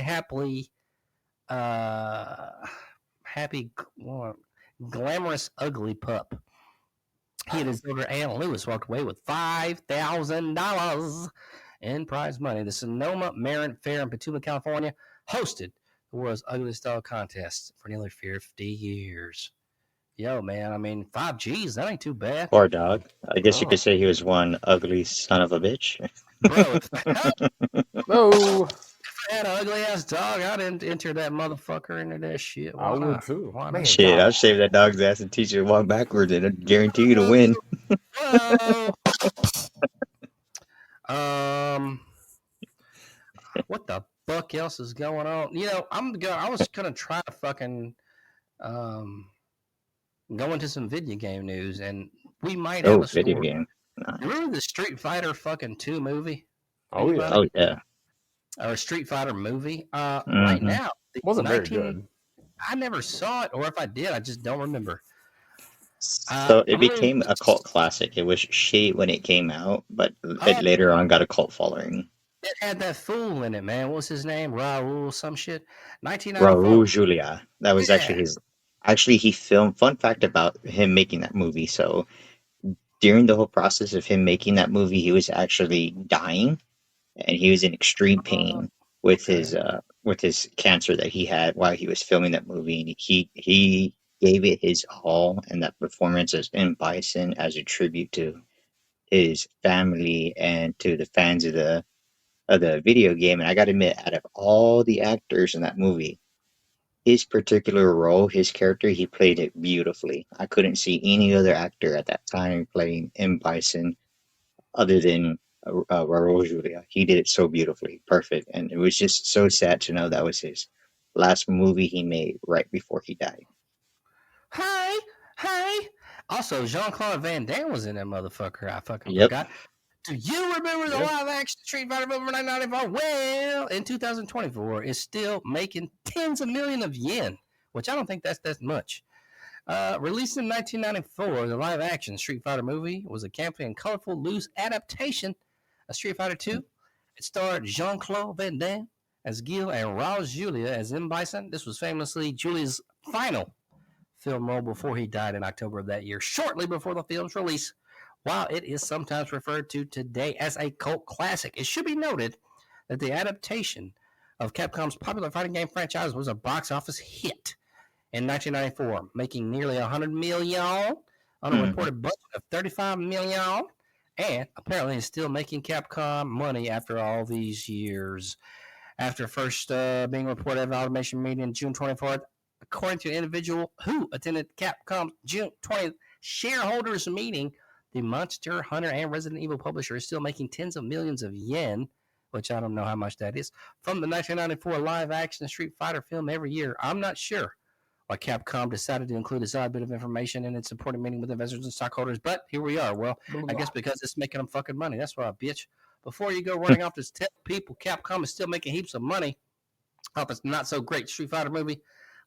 glamorous, ugly pup. He and his daughter Ann Lewis walked away with $5,000 in prize money. The Sonoma Marin Fair in Petula, California, hosted the world's ugliest dog contest for nearly 50 years. Yo, man, I mean, 5 G's, that ain't too bad. Poor dog. I guess you could say he was one ugly son of a bitch. Bro, if No, I had an ugly ass dog, I'd enter that motherfucker into that shit. I would too. Why Man, not? Shit, God. I'll shave that dog's ass and teach it to walk backwards, and I'd guarantee you to win. Whoa. What the fuck else is going on? You know, I was gonna try to fucking go into some video game news, and we might have a story. Video game. Nice. Remember the Street Fighter fucking 2 movie? Oh yeah. Oh yeah. Or Street Fighter movie? Right now, It wasn't very good. I never saw it, or if I did, I just don't remember. So it became a cult classic. It was shit when it came out, but it later on got a cult following. It had that fool in it, man. What's his name? Raul, some shit. 1994. Raul Julia. That was actually his. Actually, he filmed. Fun fact about him making that movie. So during the whole process of him making that movie, he was actually dying, and he was in extreme pain with his cancer that he had while he was filming that movie. And he gave it his all, and that performance as M. Bison as a tribute to his family and to the fans of the video game. And I got to admit, out of all the actors in that movie, his particular role, his character, he played it beautifully. I couldn't see any other actor at that time playing M. Bison other than Raul Julia. He did it so beautifully, perfect, and it was just so sad to know that was his last movie he made right before he died. Hey, hey. Also, Jean Claude Van Damme was in that motherfucker. I fucking Yep. forgot. Do you remember the Yep. live action Street Fighter movie from 1994? Well, in 2024, it's still making tens of millions of yen, which I don't think that's much. Released in 1994, the live action Street Fighter movie was a campy and colorful, loose adaptation of Street Fighter 2. It starred Jean Claude Van Damme as Gil and Raul Julia as M. Bison. This was famously Julia's final film role before he died in October of that year, shortly before the film's release. While it is sometimes referred to today as a cult classic, it should be noted that the adaptation of Capcom's popular fighting game franchise was a box office hit in 1994, making nearly $100 million on a reported budget of $35 million, and apparently is still making Capcom money after all these years. After first being reported at an automation meeting on June 24th, according to an individual who attended Capcom's June 20th shareholders meeting, the Monster Hunter and Resident Evil publisher is still making tens of millions of yen, which I don't know how much that is, from the 1994 live-action Street Fighter film every year. I'm not sure why Capcom decided to include this odd bit of information in its supporting meeting with investors and stockholders, but here we are. Well, I guess because it's making them fucking money. That's why, bitch. Before you go running off to tell people Capcom is still making heaps of money off its not so great Street Fighter movie,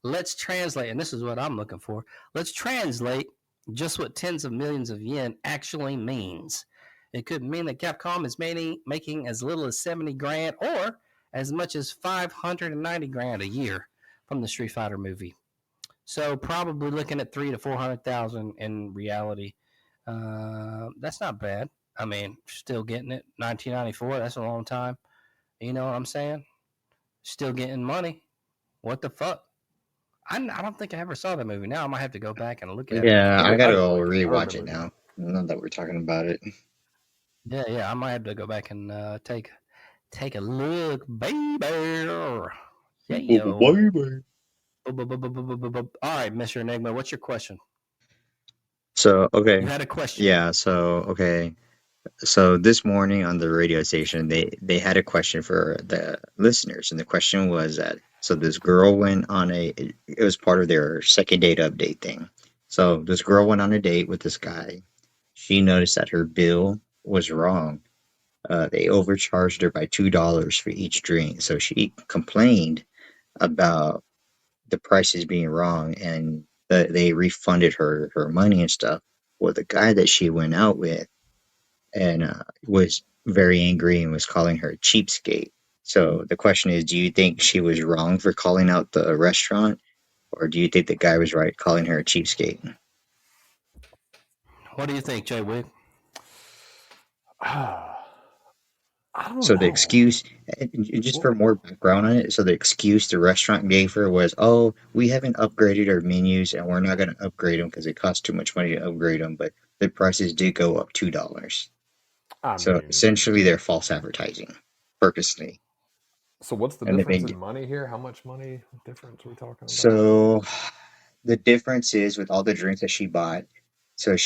let's translate, and this is what I'm looking for. Let's translate just what tens of millions of yen actually means. It could mean that Capcom is making as little as 70 grand or as much as 590 grand a year from the Street Fighter movie. So probably looking at 300 to 400,000 in reality. That's not bad. I mean, still getting it. 1994. That's a long time. You know what I'm saying? Still getting money. What the fuck? I don't think I ever saw that movie. Now I might have to go back and look at it. Yeah, I gotta didn't go like it. I rewatch it remember now. Now that we're talking about it. Yeah, I might have to go back and take a look, baby. Yeah, yo. All right, Mr. Enigma, what's your question? So okay, You had a question. yeah. So okay, so this morning on the radio station, they had a question for the listeners, and the question was that so this girl went on it was part of their second date update thing. So this girl went on a date with this guy. She noticed that her bill was wrong. They overcharged her by $2 for each drink, so she complained about the prices being wrong, and they refunded her money and stuff. Well, the guy that she went out with and was very angry and was calling her a cheapskate. So the question is, do you think she was wrong for calling out the restaurant, or do you think the guy was right calling her a cheapskate? What do you think, Jay Wig? I don't So know. the excuse, and just for more background on it, so the excuse the restaurant gave her was, "Oh, we haven't upgraded our menus, and we're not going to upgrade them because it costs too much money to upgrade them. But the prices did go up $2. I So mean, essentially, they're false advertising, purposely. so what's the And difference they in money here? How much money difference are we talking about? so the difference is with all the drinks that she bought. So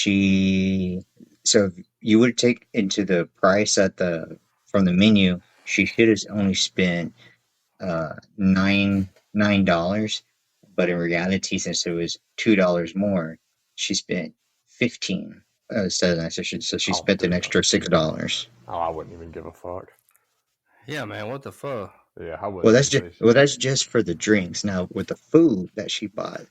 so you would take into the price at the from the menu. She should have only spent $9, but in reality, since it was $2 more, she spent 15 instead of that. So she Oh, spent an dude, extra $6. Oh, I wouldn't even give a fuck. Yeah, man, what the fuck? Yeah, I Well, wouldn't even say shit. that's just for the drinks. Now with the food that she bought,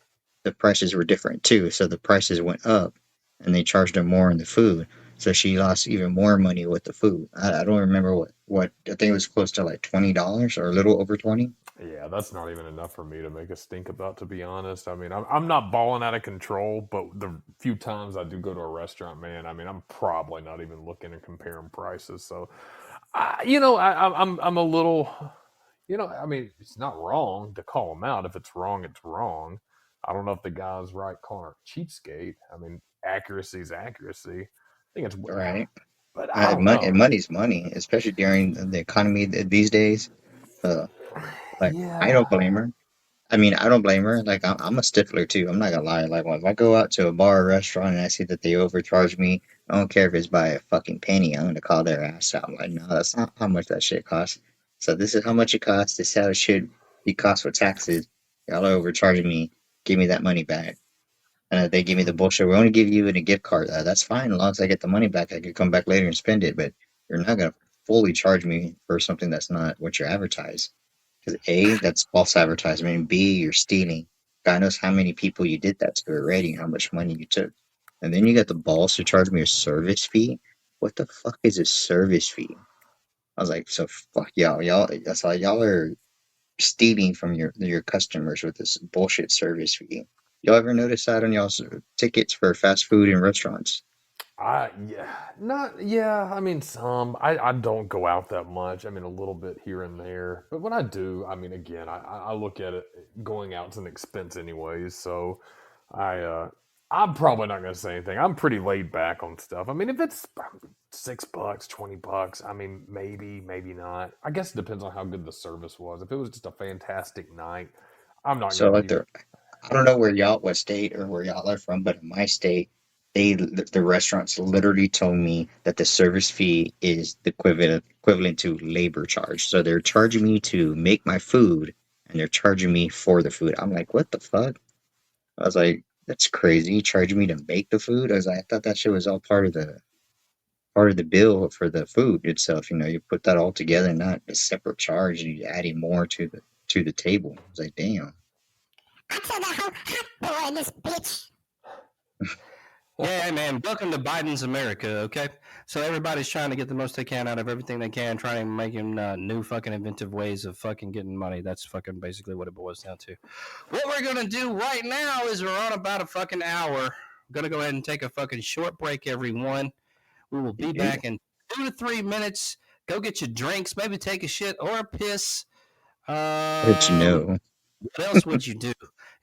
the prices were different too. So the prices went up, and they charged her more in the food. So she lost even more money with the food. I don't remember what I think it was close to like $20 or a little over 20. Yeah, that's not even enough for me to make a stink about, to be honest. I mean, I'm not balling out of control, but the few times I do go to a restaurant, man, I mean, I'm probably not even looking and comparing prices. So, I'm a little, I mean, it's not wrong to call them out. If it's wrong, it's wrong. I don't know if the guy's right calling her cheapskate. I mean, accuracy is accuracy. I think it's Right. but I don't know. And money's money, especially during the economy these days. Uh, like I Yeah. don't blame her. I mean, I don't blame her. Like, I'm a stickler too. I'm not gonna lie. Like, if I go out to a bar or restaurant and I see that they overcharge me, I don't care if it's by a fucking penny. I'm gonna call their ass out. I'm like, no, that's not how much that shit costs. So this is how much it costs. This is how it should be cost for taxes. Y'all are overcharging me. Give me that money back. They give me the bullshit. We only give you a gift card. That's fine as long as I get the money back. I can come back later and spend it. But you're not gonna fully charge me for something that's not what you're advertised. Because A, that's false advertisement, and B, you're stealing. God knows how many people you did that to already, how much money you took. And then you got the balls to charge me a service fee. What the fuck is a service fee? I was like, so fuck y'all. That's why y'all are stealing from your customers with this bullshit service fee. Y'all ever notice that on y'all's tickets for fast food and restaurants? I mean, some. I don't go out that much. I mean, a little bit here and there. But when I do, I mean, again, I look at it, going out's an expense anyways. So I'm probably not going to say anything. I'm pretty laid back on stuff. I mean, if it's $6, $20, I mean, maybe not. I guess it depends on how good the service was. If it was just a fantastic night, I'm not So going like to be. I don't know what state or where y'all are from, but in my state, the restaurants literally told me that the service fee is the equivalent to labor charge. So they're charging me to make my food, and they're charging me for the food. I'm like, what the fuck? I was like, that's crazy. You charging me to make the food? I was like, I thought that shit was all part of the bill for the food itself. You know, you put that all together, not a separate charge. You adding more to the table. I was like, damn. I tell the whole hot boy in this bitch. Yeah, man. Welcome to Biden's America, okay? So everybody's trying to get the most they can out of everything they can, trying to make new fucking inventive ways of fucking getting money. That's fucking basically what it boils down to. What we're going to do right now is we're on about a fucking hour. We're going to go ahead and take a fucking short break, everyone. We will be back in 2 to 3 minutes. Go get your drinks, maybe take a shit or a piss. But you know. What else would you do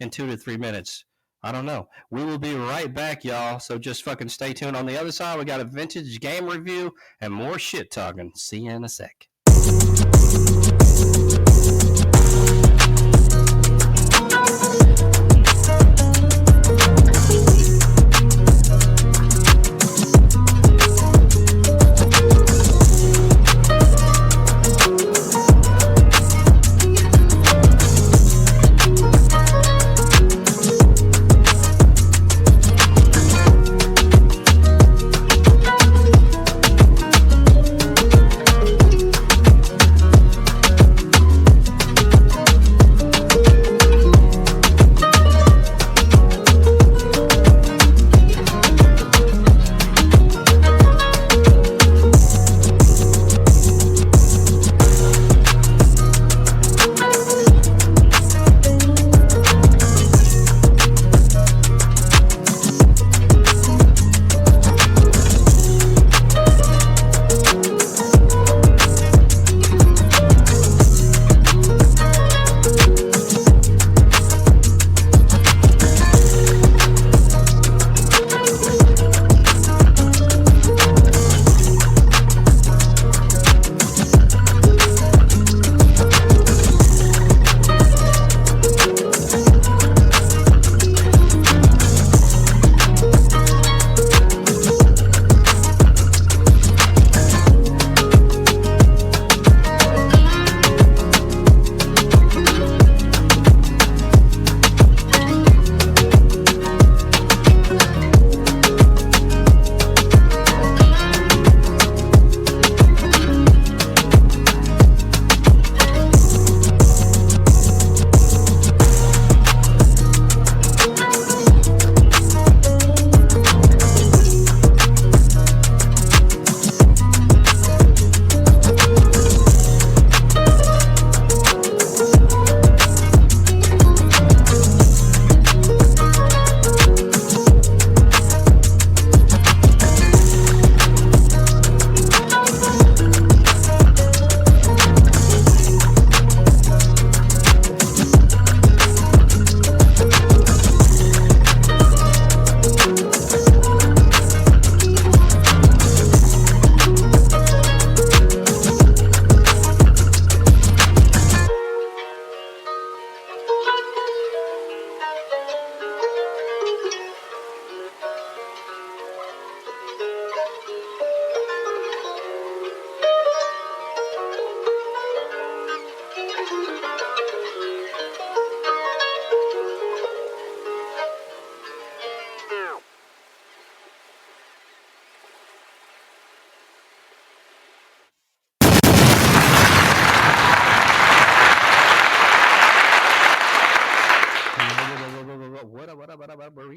in 2 to 3 minutes? I don't know. We will be right back, y'all. So just fucking stay tuned. On the other side, we got a vintage game review and more shit talking. See you in a sec.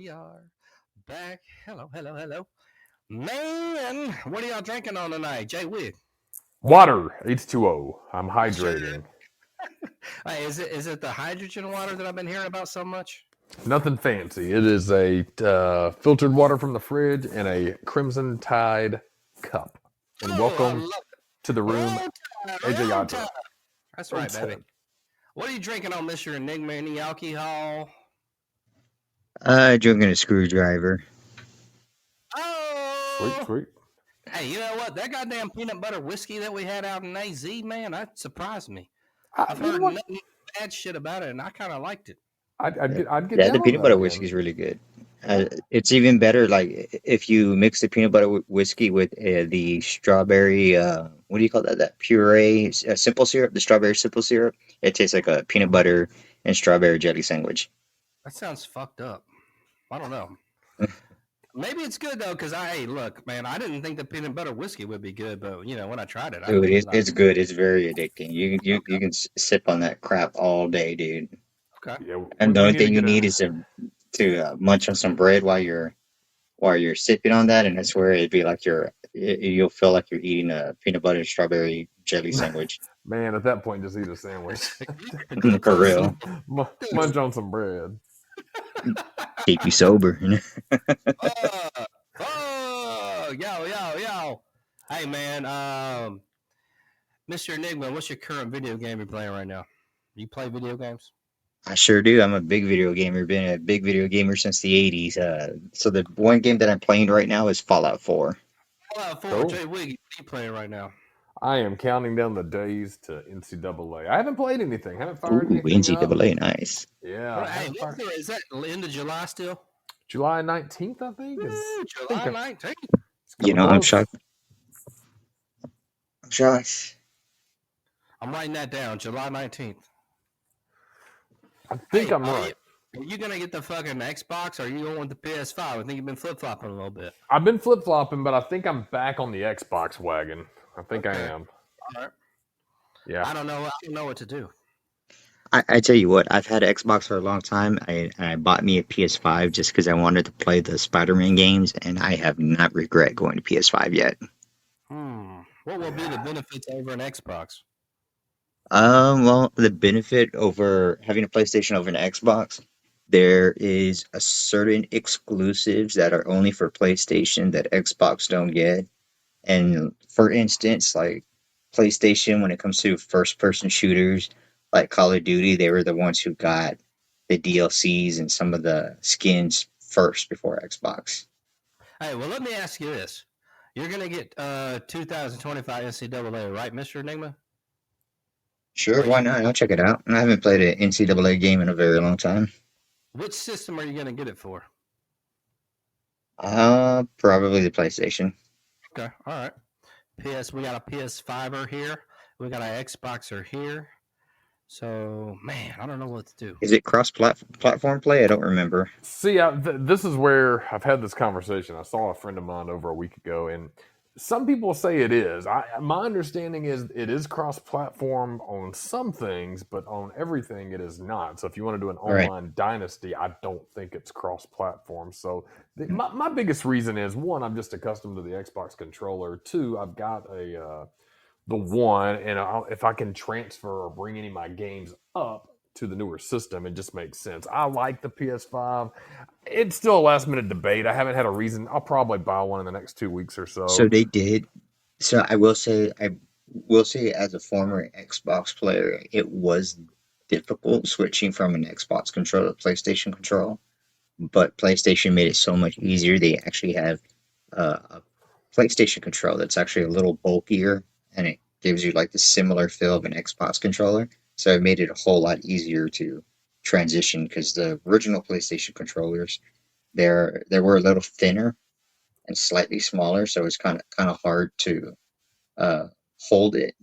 we are back. Hello, hello, hello. Man, what are y'all drinking on tonight? Jay Wig. Water, H2O. I'm hydrating. Hey, is it the hydrogen water that I've been hearing about so much? Nothing fancy. It is a filtered water from the fridge in a Crimson Tide cup. And welcome to the room, AJ Yatra. That's right, baby. What are you drinking on, Mr. Enigma? Any alcohol? Drinking a screwdriver. Oh, Sweet. Hey, you know what? That goddamn peanut butter whiskey that we had out in AZ, man, that surprised me. I've heard nothing bad shit about it, and I kind of liked it. I'd get Yeah, down the on peanut that butter again. whiskey is really good. It's even better, like if you mix the peanut butter whiskey with the strawberry. What do you call that? That puree, simple syrup. The strawberry simple syrup. It tastes like a peanut butter and strawberry jelly sandwich. That sounds fucked up. I don't know. Maybe it's good though, because hey, look, man, I didn't think the peanut butter whiskey would be good, but when I tried it, Dude, it's good. It's very addicting. You can sip on that crap all day, dude. Okay. Yeah, And the we only need to thing you get need is to munch on some bread while you're sipping on that, and I swear it'd be like you'll feel like you're eating a peanut butter and strawberry jelly sandwich. Man, at that point, just eat a sandwich. For real. Munch on some bread. Keep you sober. Yo. Hey, man, Mr. Enigma, what's your current video game you're playing right now? You play video games? I sure do. I'm a big video gamer. Been a big video gamer since the '80s. So the one game that I'm playing right now is Fallout 4. Fallout 4, Cool. Jay Wig, what are you playing right now? I am counting down the days to NCAA. I haven't played anything. Haven't fired Ooh, anything up. NCAA, nice. Yeah. Hey, is that end of July still? July 19th, I think. July 19th. You know, I'm shocked. I'm shocked. I'm writing that down. July 19th. I think I'm right. Are you going to get the fucking Xbox or are you going with the PS5? I think you've been flip-flopping a little bit. I've been flip-flopping, but I think I'm back on the Xbox wagon. I think I am. All right. Yeah. I don't know what to do. I tell you what, I've had an Xbox for a long time. I bought me a PS5 just because I wanted to play the Spider-Man games, and I have not regret going to PS5 yet. What will be the benefits over an Xbox? Well, the benefit over having a PlayStation over an Xbox, there is a certain exclusives that are only for PlayStation that Xbox don't get. And for instance, like PlayStation, when it comes to first-person shooters, like Call of Duty, they were the ones who got the DLCs and some of the skins first before Xbox. Hey, well, let me ask you this. You're going to get 2025 NCAA, right, Mr. Enigma? Sure, why not? I'll check it out. I haven't played an NCAA game in a very long time. Which system are you going to get it for? Probably the PlayStation. Okay, all right. We got a PS5er here. We got an Xboxer here. So, man, I don't know what to do. Is it cross-platform play? I don't remember. See, this is where I've had this conversation. I saw a friend of mine over a week ago, and some people say it is. My understanding is it is cross-platform on some things, but on everything it is not. So if you want to do an online dynasty, I don't think it's cross-platform. So my biggest reason is, one, I'm just accustomed to the Xbox controller. Two, I've got the one, and if I can transfer or bring any of my games up to the newer system, it just makes sense. I like the PS5. It's still a last minute debate. I haven't had a reason. I'll probably buy one in the next 2 weeks or so. So they did. So I will say as a former Xbox player, it was difficult switching from an Xbox controller to PlayStation control, but PlayStation made it so much easier. They actually have a PlayStation controller that's actually a little bulkier, and it gives you like the similar feel of an Xbox controller. So it made it a whole lot easier to transition because the original PlayStation controllers, they were a little thinner and slightly smaller, so it's kind of hard to hold it.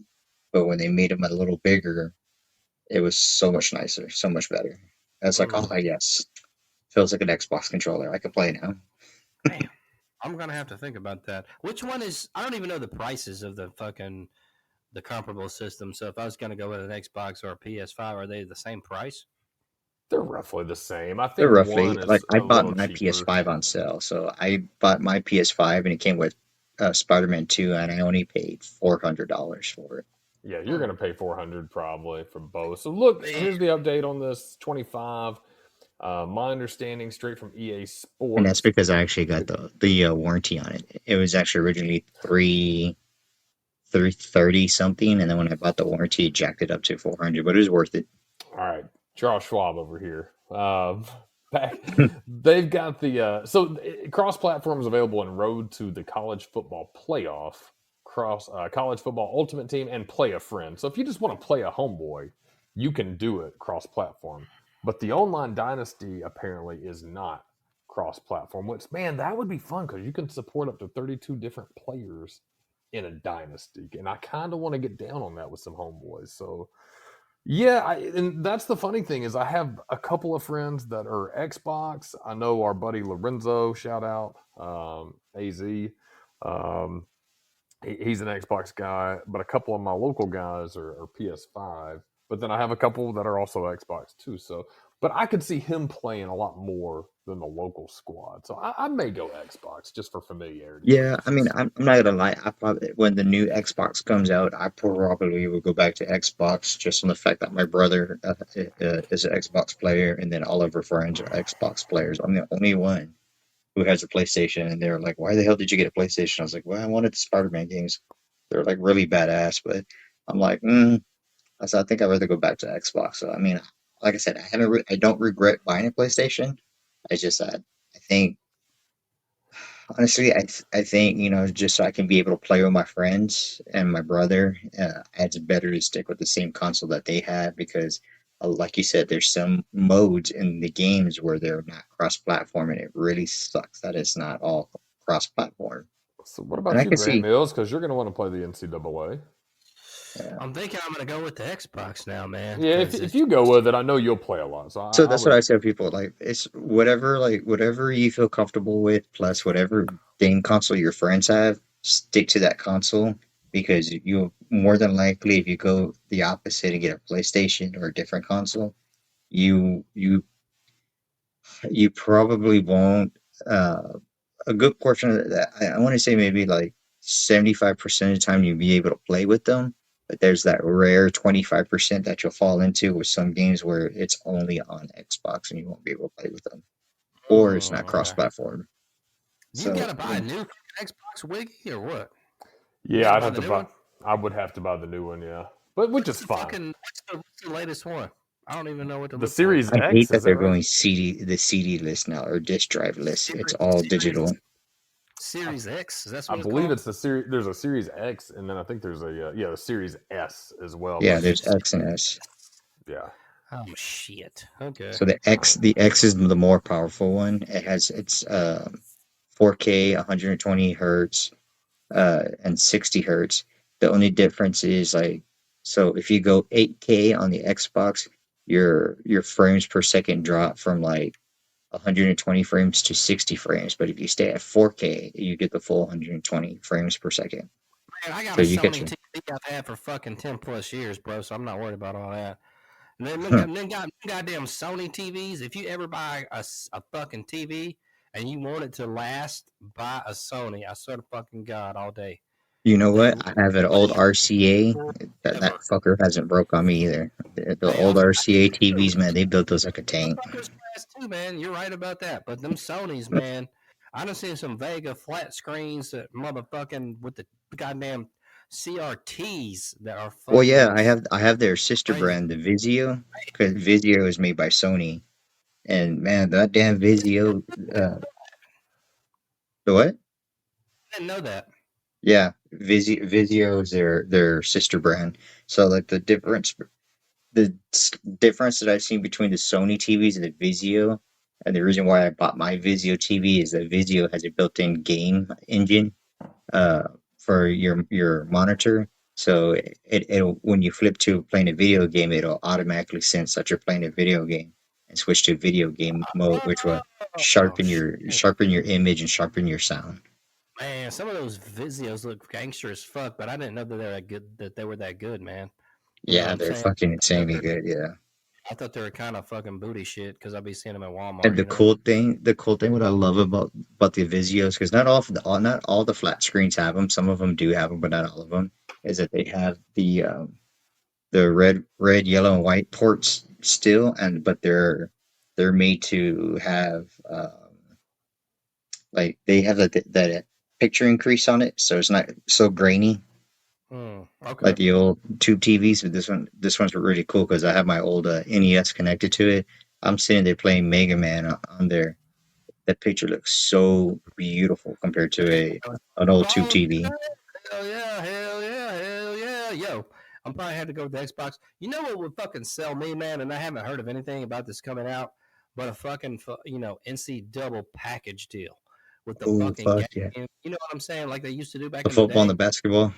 But when they made them a little bigger, it was so much nicer, so much better. I was like, oh yes, feels like an Xbox controller. I can play now. Man, I'm gonna have to think about that. Which one is? I don't even know the prices of the comparable system. So if I was gonna go with an Xbox or a PS5, are they the same price? They're roughly the same. I They're think roughly one like is I a bought little my cheaper. PS5 on sale, so I bought my PS5 and it came with Spider-Man 2, and I only paid $400 for it. Yeah, you're going to pay 400 probably for both. So look, Man, here's the update on this 25. My understanding straight from EA And that's Sports. because I actually got the warranty on it. It was actually originally 330 something, and then when I bought the warranty, it jacked it up to 400, but it was worth it. All right, Charles Schwab over here. Back, they've got the cross platforms available in Road to the College Football Playoff, cross College Football Ultimate Team, and Play a Friend. So if you just want to play a homeboy, you can do it cross platform. But the Online Dynasty apparently is not cross platform. Which, man, that would be fun because you can support up to 32 different players in a dynasty, and I kind of want to get down on that with some homeboys. So yeah, and that's the funny thing is I have a couple of friends that are Xbox. I know our buddy Lorenzo, shout out, AZ. Um, he's an Xbox guy, but a couple of my local guys are PS5. But then I have a couple that are also Xbox too. So, but I could see him playing a lot more than the local squad. So I may go Xbox just for familiarity Yeah, I mean, purposes. I'm not gonna lie. I probably when the new Xbox comes out, I probably will go back to Xbox just on the fact that my brother is an Xbox player, and then all of her friends are Xbox players. I'm the only one who has a PlayStation, and they're like, "Why the hell did you get a PlayStation?" I was like, "Well, I wanted the Spider-Man games. They're like really badass." But I'm like, I said, I think I'd rather go back to Xbox. So I mean, like I said, I don't regret buying a PlayStation. I just, I think honestly, I think just so I can be able to play with my friends and my brother, it's better to stick with the same console that they have because, like you said, there's some modes in the games where they're not cross-platform, and it really sucks that it's not all cross-platform. So what And about I you, can Grant see, Mills? Because you're going to want to play the NCAA. yeah. I'm thinking I'm gonna go with the Xbox now, man, Yeah, because if it's you go with it, I know you'll play a lot. So So I that's what I would. tell people. Like it's whatever, whatever you feel comfortable with, plus whatever game console your friends have, stick to that console because you more than likely, if you go the opposite and get a PlayStation or a different console, you probably won't. A good portion of that, I want to say maybe like 75% of the time you'll be able to play with them, but there's that rare 25% that you'll fall into with some games where it's only on Xbox and you won't be able to play with them, or it's not okay. cross-platform. You So gotta buy a new Xbox Wiggy or what? You Yeah, gotta I'd buy have the to new buy. one. I would have to buy the new one. Yeah, but which is fine. What's the latest one? I don't even know what to The look for. Series I hate X, that is that they're right? going the CD list now or disk drive list. It's all Series digital. Series X. Is that I what it's believe called? it's the series. There's a Series X, and then I think there's a the Series S as well. Yeah, But there's X and S. yeah, Oh shit. Okay. So the X is the more powerful one. It's 4K, 120 hertz, and 60 hertz. The only difference is like, so if you go 8K on the Xbox, your frames per second drop from like 120 frames to 60 frames. But if you stay at 4K, you get the full 120 frames per second. Man, I got So a you get Sony your, TV I've had for fucking 10 plus years, bro. So I'm not worried about all that. And then, huh. goddamn Sony TVs. If you ever buy a fucking TV and you want it to last, buy a Sony. I swear to fucking God, all day. You know They what? I have an old RCA. That forever. fucker hasn't broke on me either. The Hey, old RCA TVs, man, they built those like a them tank. fuckers fast too, man. You're right about that. But them Sonys, man, I done seen some Vega flat screens that motherfucking with the goddamn CRTs that are Well, yeah, fucking I have their sister crazy. brand, the Vizio, because Vizio is made by Sony, and man, that damn Vizio, the what? I didn't know that. Yeah, Vizio is their sister brand. So like the difference that I've seen between the Sony TVs and the Vizio, and the reason why I bought my Vizio TV is that Vizio has a built-in game engine uh, for your monitor. So it'll when you flip to playing a video game, it'll automatically sense that you're playing a video game and switch to video game mode, which will Oh shit. sharpen your image and sharpen your sound. Man, some of those Vizios look gangster as fuck, but I didn't know that they were that good. That they were that good, man. You know what Yeah, I'm they're saying? fucking I know insanely they're good. Yeah. I thought they were kind of fucking booty shit because I'd be seeing them at Walmart. And You know? the cool thing, what I love about the Visios, because not all the flat screens have them. Some of them do have them, but not all of them. Is that they have the red, yellow, and white ports still, but they're made to have like they have that picture increase on it, so it's not so grainy Okay. like the old tube TVs. But this one's really cool because I have my old NES connected to it. I'm sitting there playing Mega Man on there. That picture looks so beautiful compared to an old tube TV. Hell yeah, hell yeah, hell yeah. Yo, I'm probably had to go with the Xbox. You know what would fucking sell me, man? And I haven't heard of anything about this coming out, but a fucking, NC double package deal with the Oh fucking fuck yeah! game. You know what I'm saying? Like they used to do back The in the football and day. the basketball.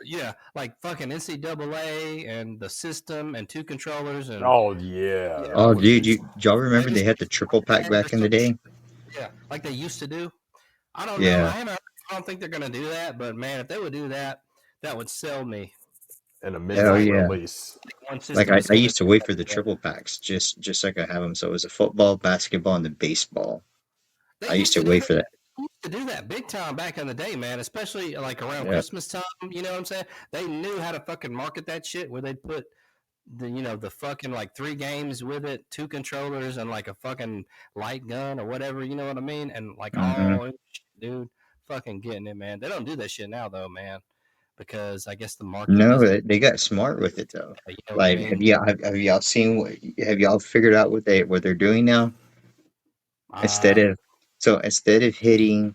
Yeah, like fucking NCAA and the system and 2 controllers and Oh yeah. Oh, with dude, this y'all remember they had the triple pack or back in the some shit. day? Yeah, like they used to do. I don't know. Yeah. I don't think they're gonna do that, but man, if they would do that, that would sell me. And a Hell midnight yeah! release. One Like system is I gonna used to wait for the triple packs just so I could have them. So it was a football, basketball, and the baseball. They I used used to to do wait that. for that. They used to do that big time back in the day, man. Especially like around Yeah. Christmas time. You know what I'm saying? They knew how to fucking market that shit where they'd put the fucking like 3 games with it, 2 controllers, and like a fucking light gun or whatever. You know what I mean? And like Hmm. all dude, fucking getting it, man. They don't do that shit now though, man, because I guess the market No, doesn't. they got smart with it though. You know what I Like, mean? have y'all seen have y'all figured out what they're doing now? Uh, Instead of hitting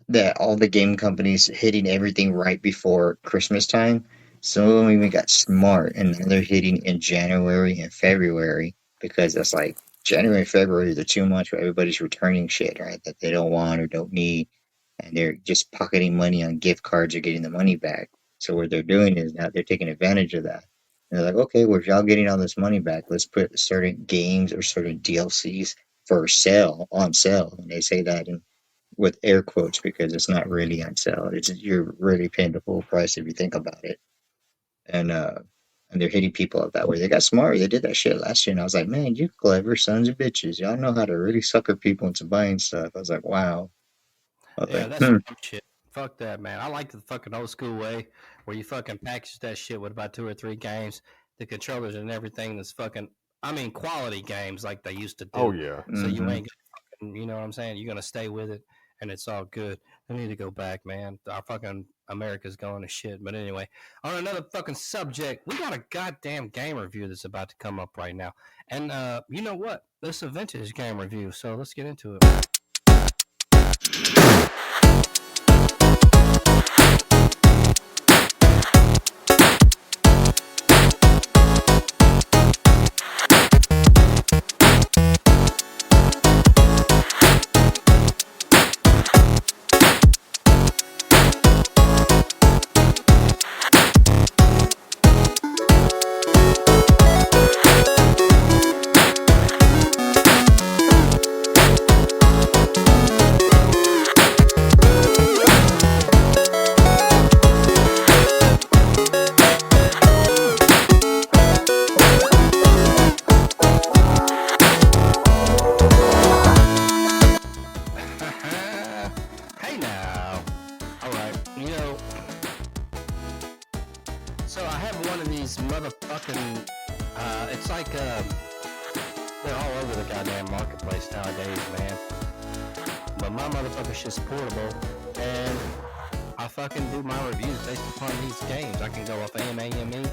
that all the game companies hitting everything right before Christmas time. Some of them even got smart, and now they're hitting in January and February because that's like January and February are the 2 months where everybody's returning shit, right? That they don't want or don't need, and they're just pocketing money on gift cards or getting the money back. So what they're doing is now they're taking advantage of that. And they're like, okay, well, if y'all getting all this money back, let's put certain games or certain DLCs for sale on sale. And they say that in with air quotes because it's not really on sale. It's you're really paying the full price if you think about it. And and they're hitting people up that way. They got smart. They did that shit last year, and I was like, man, you clever sons of bitches. Y'all know how to really sucker people into buying stuff. I was like, wow. I was yeah, like, that's dumb shit. Fuck that, man. I like the fucking old school way where you fucking package that shit with about 2 or 3 games, the controllers and everything that's fucking, I mean, quality games like they used to Oh do. yeah. So you mm-hmm. ain't, you know what I'm saying? You're going to stay with it and it's all good. I need to go back, man. Our fucking America's going to shit. But anyway, on another fucking subject, we got a goddamn game review that's about to come up right now. And you know what? This is a vintage game review. So let's get into it. Hey now. All right. So I have one of these motherfucking. It's like they're all over the goddamn marketplace nowadays, man. But my motherfucker shit's portable, and I fucking do my reviews based upon these games. I can go off AMAME,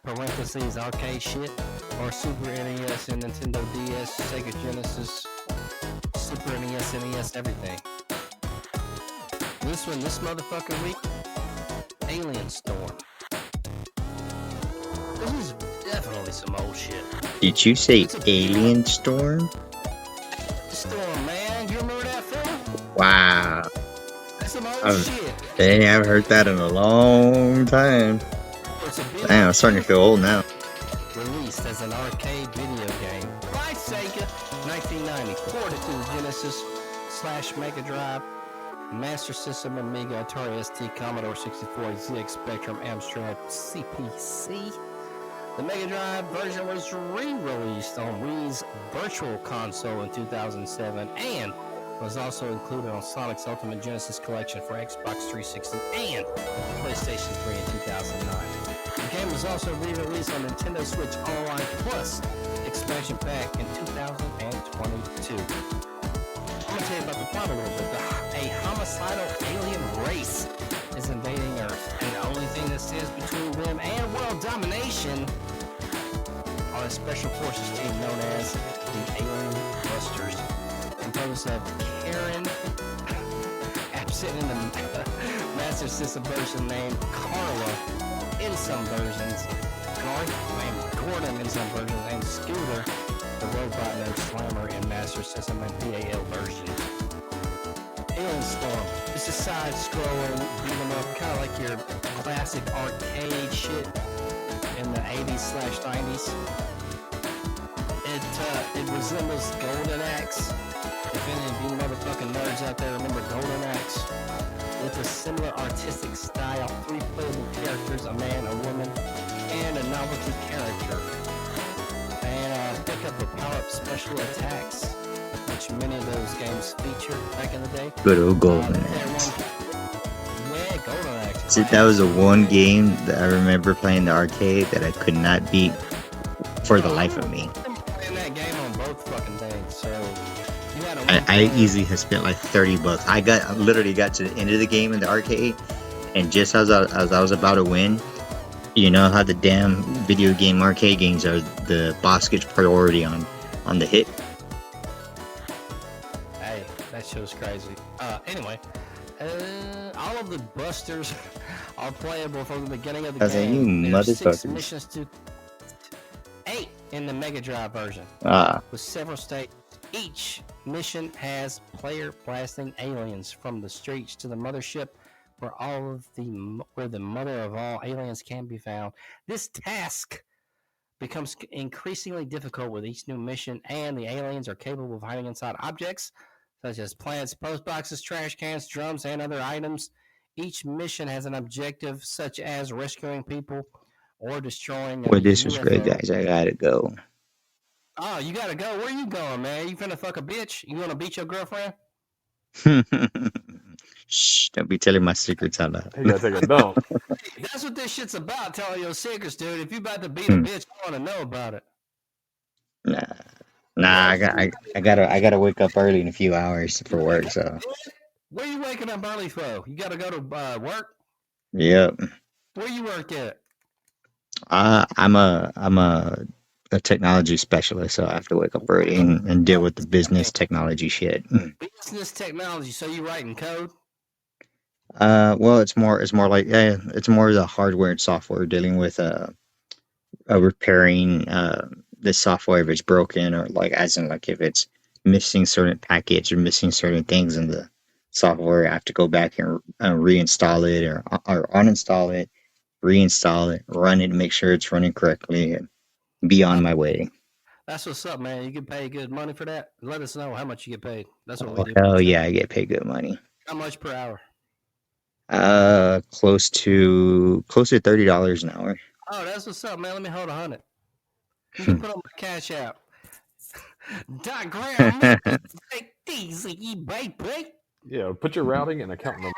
parentheses arcade shit, or Super NES and Nintendo DS, Sega Genesis, Super NES, NES, everything. This motherfucking week, Alien Storm. This is definitely some old shit. Did you say Alien Storm? Storm, man. You remember that film? Wow. That's some old shit. Dang, I haven't heard that in a long time. Damn, I'm starting to feel old now. Released as an arcade video game by Sega, 1990. Ported to the Genesis / Mega Drive, Master System, Amiga, Atari ST, Commodore 64, ZX Spectrum, Amstrad, CPC. The Mega Drive version was re-released on Wii's Virtual Console in 2007 and was also included on Sonic's Ultimate Genesis Collection for Xbox 360 and PlayStation 3 in 2009. The game was also re-released on Nintendo Switch Online Plus expansion pack in 2022. I'm gonna tell you about the plot a little bit. A homicidal alien race is invading Earth, and the only thing that stands between them and world domination are a special forces team known as the Alien Busters, composed of Karen, absent in the Master System version named Carla in some versions, Garth named Gordon in some versions, and Scooter, the robot named Slammer in Master System and PAL versions. Alien Storm. It's a side-scrolling, beat 'em up, kind of like your classic arcade shit in the 80s/90s. It resembles Golden Axe. If any of you motherfucking nerds out there remember Golden Axe, with a similar artistic style, 3 playable characters, a man, a woman, and a novelty character. And pick up the power-up special attacks, which many of those games featured back in the day. Good old Golden Axe. Yeah, Golden Axe. See, that was the one game that I remember playing the arcade that I could not beat for the life of me. I'm playing that game on both fucking things, so you had I easily have spent like $30. I literally got to the end of the game in the arcade, and just as I was about to win, you know how the damn video game arcade games are, the boss gets priority on the hit. Hey, that show's crazy. Anyway, all of the busters are playable from the beginning of the I was like, game. you There are 6 motherfuckers. missions to 8 in the Mega Drive version, with several stages. Each mission has player blasting aliens from the streets to the mothership, where the mother of all aliens can be found. This task becomes increasingly difficult with each new mission, and the aliens are capable of hiding inside objects such as plants, post boxes, trash cans, drums, and other items. Each mission has an objective such as rescuing people or destroying a Well, this was great, UFO. guys. I gotta go. Oh, you gotta go. Where you going, man? You finna fuck a bitch? You gonna beat your girlfriend? Shh, don't be telling my secrets out loud. He gotta take a dump. That's what this shit's about, telling your secrets, dude. If you about to beat a bitch, I wanna know about it. Nah, I gotta wake up early in a few hours for work. So, Where you waking up early for? You gotta go to work? yep. Where you work at? I'm a technology specialist, so I have to wake up early and deal with the business technology shit. Business technology. So you writing code? Well, it's more like it's more the hardware and software dealing with repairing the software if it's broken, or like as in like if it's missing certain packets or missing certain things in the software, I have to go back and reinstall it or uninstall it, reinstall it, run it, make sure it's running correctly, and be on my way. That's what's up, man. You get paid good money for that? Let us know how much you get paid. That's what Oh we do. hell yeah, I get paid good money. How much per hour? Close to $30 an hour. Oh, that's what's up, man. Let me hold 100. You can put on my cash app. Dot Graham, take these, you baby. Yeah, put your routing and account number.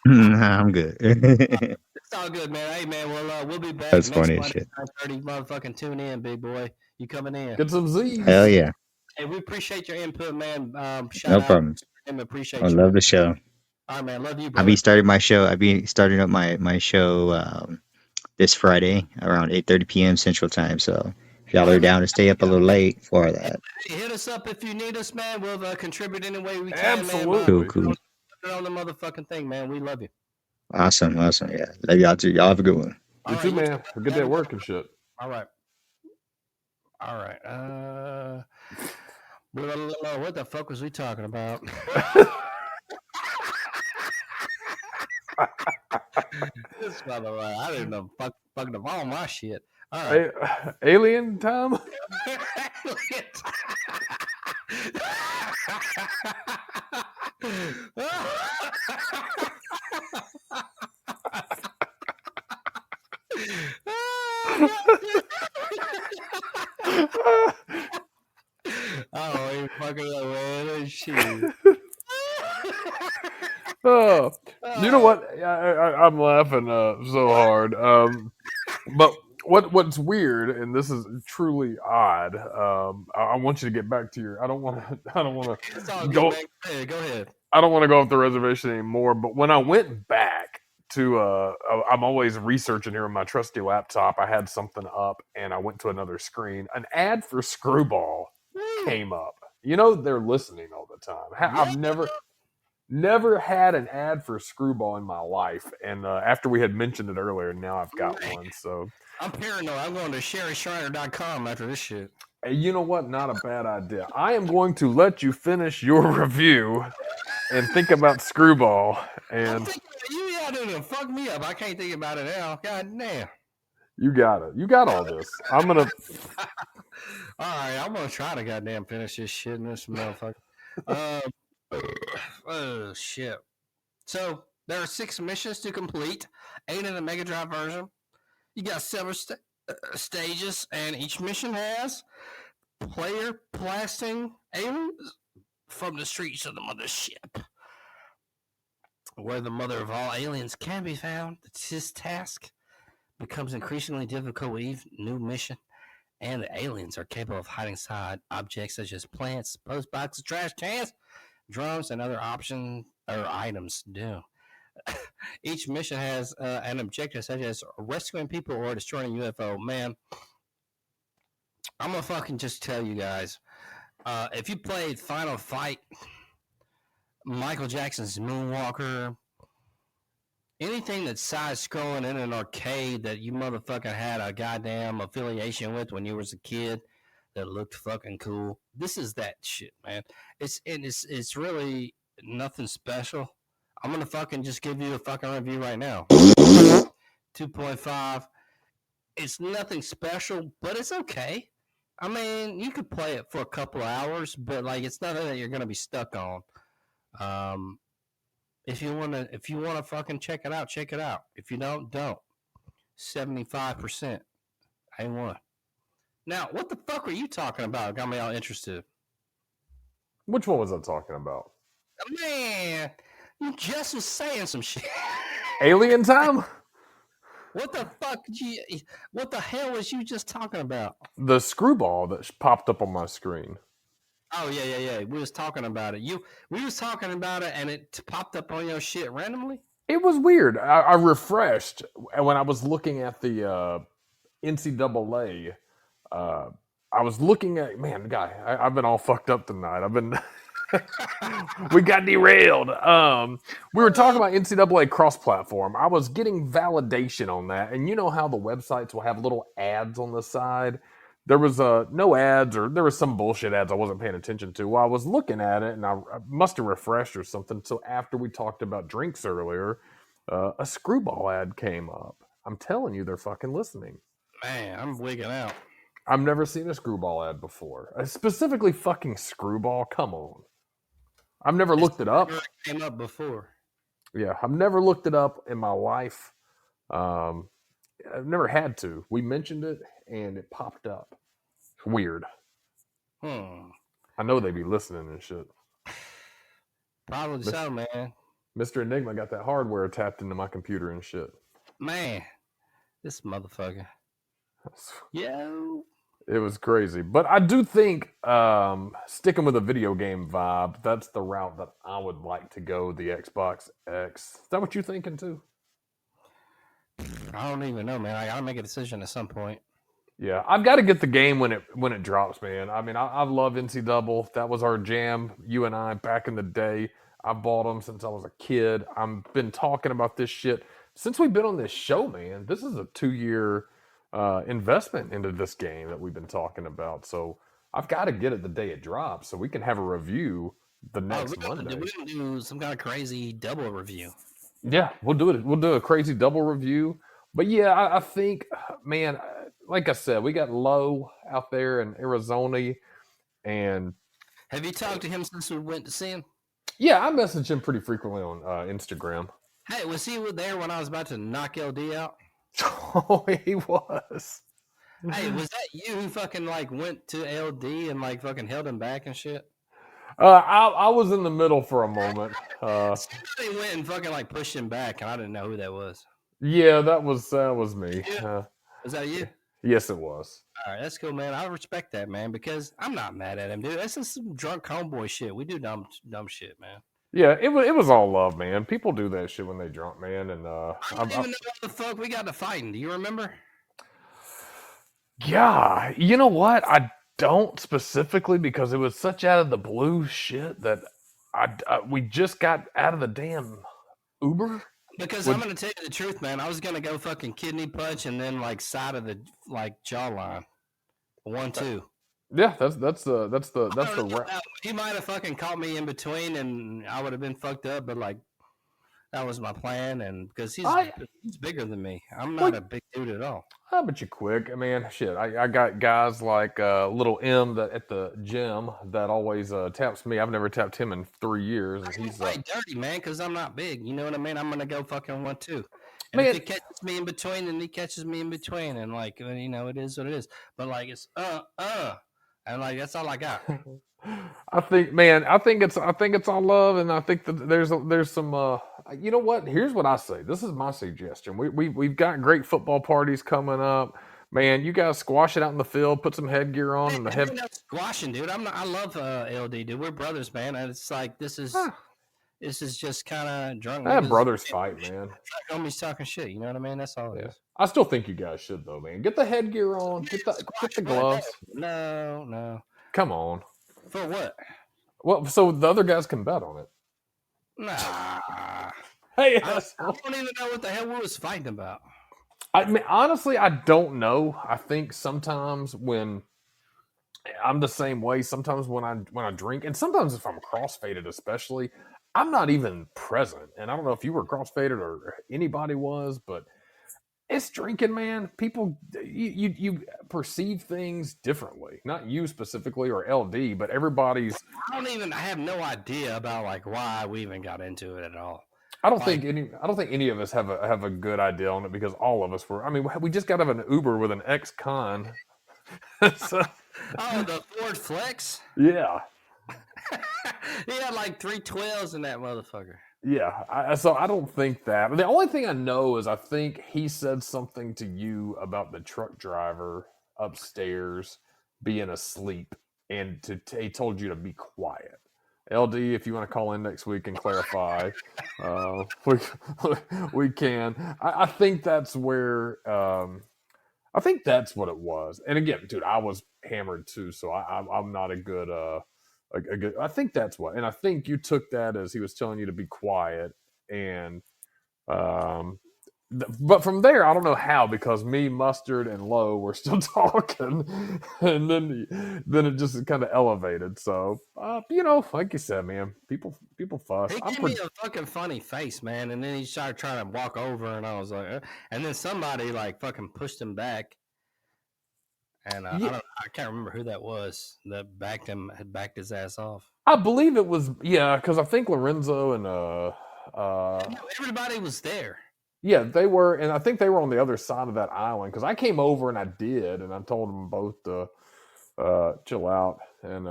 Nah, I'm good. It's all good, man. Hey, man, we'll be back. That's next funny as Monday, shit. 9:30. Motherfucking tune in, big boy. You coming in? Get some Z's. Hell yeah, Hey, we appreciate your input, man. Shout no out problem. and appreciate I you. love the show. All right, man. Love you, I'll brother. be starting my show. I'll be starting up my show this Friday around 8:30 p.m. Central Time. So if y'all are down to stay up a little late for that, Hey, hit us up if you need us, man. We'll contribute any way we can, Absolutely. man. cool. Put it on the motherfucking thing, man. We love you. Awesome. Yeah, love y'all too. Y'all have a good one. All You right, too, man. Get that work and shit. All right. What the fuck was we talking about? This motherfucker, I didn't know fucking of all my shit. All right. Alien time? Oh, ain't fucking up, man. Shit. Oh, you know what? I'm laughing so hard. But what's weird, and this is truly odd. I want you to get back to your. I don't want It's all to good, go. man. Go ahead. I don't want to go off the reservation anymore. But when I went back to, I'm always researching here on my trusty laptop. I had something up, and I went to another screen. An ad for Screwball came up. You know they're listening all the time. I've never had an ad for Screwball in my life, and after we had mentioned it earlier, now I've got one. So I'm paranoid. I'm going to SherryShriner.com after this shit. hey, you know what? Not a bad idea. I am going to let you finish your review and think about Screwball. I'm And thinking you out there to fuck me up. I can't think about it now. God damn. you got it. You got all this. I'm gonna. All right, I'm gonna try to goddamn finish this shit in this motherfucker. Oh shit. So there are 6 missions to complete, 8 in the Mega Drive version. You got several stages, and each mission has player blasting aliens from the streets of the mothership. Where the mother of all aliens can be found, this task becomes increasingly difficult with each new mission, and the aliens are capable of hiding inside objects such as plants, post boxes, trash cans, drums, and other options or items do. Each mission has an objective such as rescuing people or destroying a UFO. Man, I'm gonna fucking just tell you guys. If you played Final Fight, Michael Jackson's Moonwalker, anything that's side scrolling in an arcade that you motherfucking had a goddamn affiliation with when you was a kid that looked fucking cool, this is that shit, man. It's really nothing special. I'm gonna fucking just give you a fucking review right now. 2.5. It's nothing special, but it's okay. I mean, you could play it for a couple of hours, but like it's nothing that you're gonna be stuck on. If you wanna fucking check it out, check it out. If you don't. 75%. I won. Now, what the fuck were you talking about? Got me all interested. Which one was I talking about? Man, you just was saying some shit. Alien Time? What the fuck? What the hell was you just talking about? The Screwball that popped up on my screen. Oh yeah. We was talking about it. We was talking about it, and it popped up on your shit randomly. It was weird. I refreshed when I was looking at the NCAA. I was looking at I've been all fucked up tonight. I've been. We got derailed. We were talking about NCAA cross-platform. I was getting validation on that, and you know how the websites will have little ads on the side. There was no ads, or there was some bullshit ads I wasn't paying attention to. Well, I was looking at it, and I must have refreshed or something. So after we talked about drinks earlier, a Screwball ad came up. I'm telling you, they're fucking listening. Man, I'm wigging out. I've never seen a Screwball ad before. Specifically fucking Screwball. Come on. I've never looked it up. It came up before. Yeah, I've never looked it up in my life. I've never had to. We mentioned it, and it popped up. It's weird. I know they be listening and shit. Probably so, man. Mr. Enigma got that hardware tapped into my computer and shit. Man, this motherfucker. Yo. It was crazy. But I do think sticking with a video game vibe, that's the route that I would like to go, the Xbox X. Is that what you're thinking too? I don't even know, man. I gotta make a decision at some point. Yeah, I've got to get the game when it drops, man. I mean, I love NC Double. That was our jam, you and I, back in the day. I bought them since I was a kid. I've been talking about this shit since we've been on this show, man. This is a 2-year investment into this game that we've been talking about. So I've got to get it the day it drops so we can have a review the next Monday. We can do some kind of crazy double review. Yeah, we'll do it. We'll do a crazy double review. But yeah, I think, man, like I said, we got Low out there in Arizona. And have you talked to him since we went to see him? Yeah, I message him pretty frequently on Instagram. Hey, was he there when I was about to knock LD out? Oh, he was. Hey, was that you who fucking like went to LD and like fucking held him back and shit? I was in the middle for a moment. Somebody went and fucking like pushed him back, and I didn't know who that was. Yeah, that was me. Yeah. Was that you? Yes, it was. All right, that's cool, man. I respect that, man, because I'm not mad at him, dude. That's just some drunk homeboy shit. We do dumb shit, man. Yeah, it was all love, man. People do that shit when they drunk, man. And I don't even know what the fuck we got to fighting. Do you remember? yeah, you know what? I don't specifically because it was such out of the blue shit that we just got out of the damn Uber. Because I'm gonna tell you the truth, man. I was gonna go fucking kidney punch and then like side of the like jawline, 1-2. Yeah, that's the He might have fucking caught me in between, and I would have been fucked up. But like that was my plan, and because he's bigger than me, I'm not a big dude at all. But you quick. I mean, shit. I got guys like little M that at the gym that always taps me. I've never tapped him in 3 years, and he's fight dirty, man, because I'm not big. You know what I mean? I'm gonna go fucking 1-2. And man, if he catches me in between, then he catches me in between, and like you know, it is what it is. But like it's and like that's all I got. I think, man, I think it's all love, and I think that there's some. You know what? Here's what I say. This is my suggestion. We've got great football parties coming up. Man, you guys squash it out in the field. Put some headgear on, and the head squashing, dude. I love LD, dude. We're brothers, man. And it's like this is just kind of drunk. Brothers fight, man. Homies talking shit. You know what I mean? That's all it is. I still think you guys should though, man. Get the headgear on. Get the gloves. No. Come on. For what? Well, so the other guys can bet on it. Nah. Hey, I don't even know what the hell we was fighting about. I mean, honestly, I don't know. I think sometimes when I'm the same way, sometimes when I drink, and sometimes if I'm crossfaded, especially, I'm not even present. And I don't know if you were crossfaded or anybody was, but it's drinking, man. People, you perceive things differently. Not you specifically or LD, but everybody's. I have no idea about like why we even got into it at all. I don't think any of us have a good idea on it because all of us were. I mean, we just got out of an Uber with an ex-con. So, the Ford Flex. Yeah. He had like 3 12s in that motherfucker. Yeah, so I don't think that. The only thing I know is I think he said something to you about the truck driver upstairs being asleep, and he told you to be quiet. LD, if you want to call in next week and clarify, we can. I think that's where. I think that's what it was. And again, dude, I was hammered too, so I'm not a good. I think that's what, and I think you took that as he was telling you to be quiet, and but from there, I don't know how because me, Mustard, and Lowe were still talking, and then it just kind of elevated. So you know, like you said, man, people fuss. He gave me a fucking funny face, man, and then he started trying to walk over, and I was like, and then somebody like fucking pushed him back. And I can't remember who that was that had backed his ass off. I believe it was, because I think Lorenzo and everybody was there. Yeah, they were, and I think they were on the other side of that island because I came over and I told them both to chill out and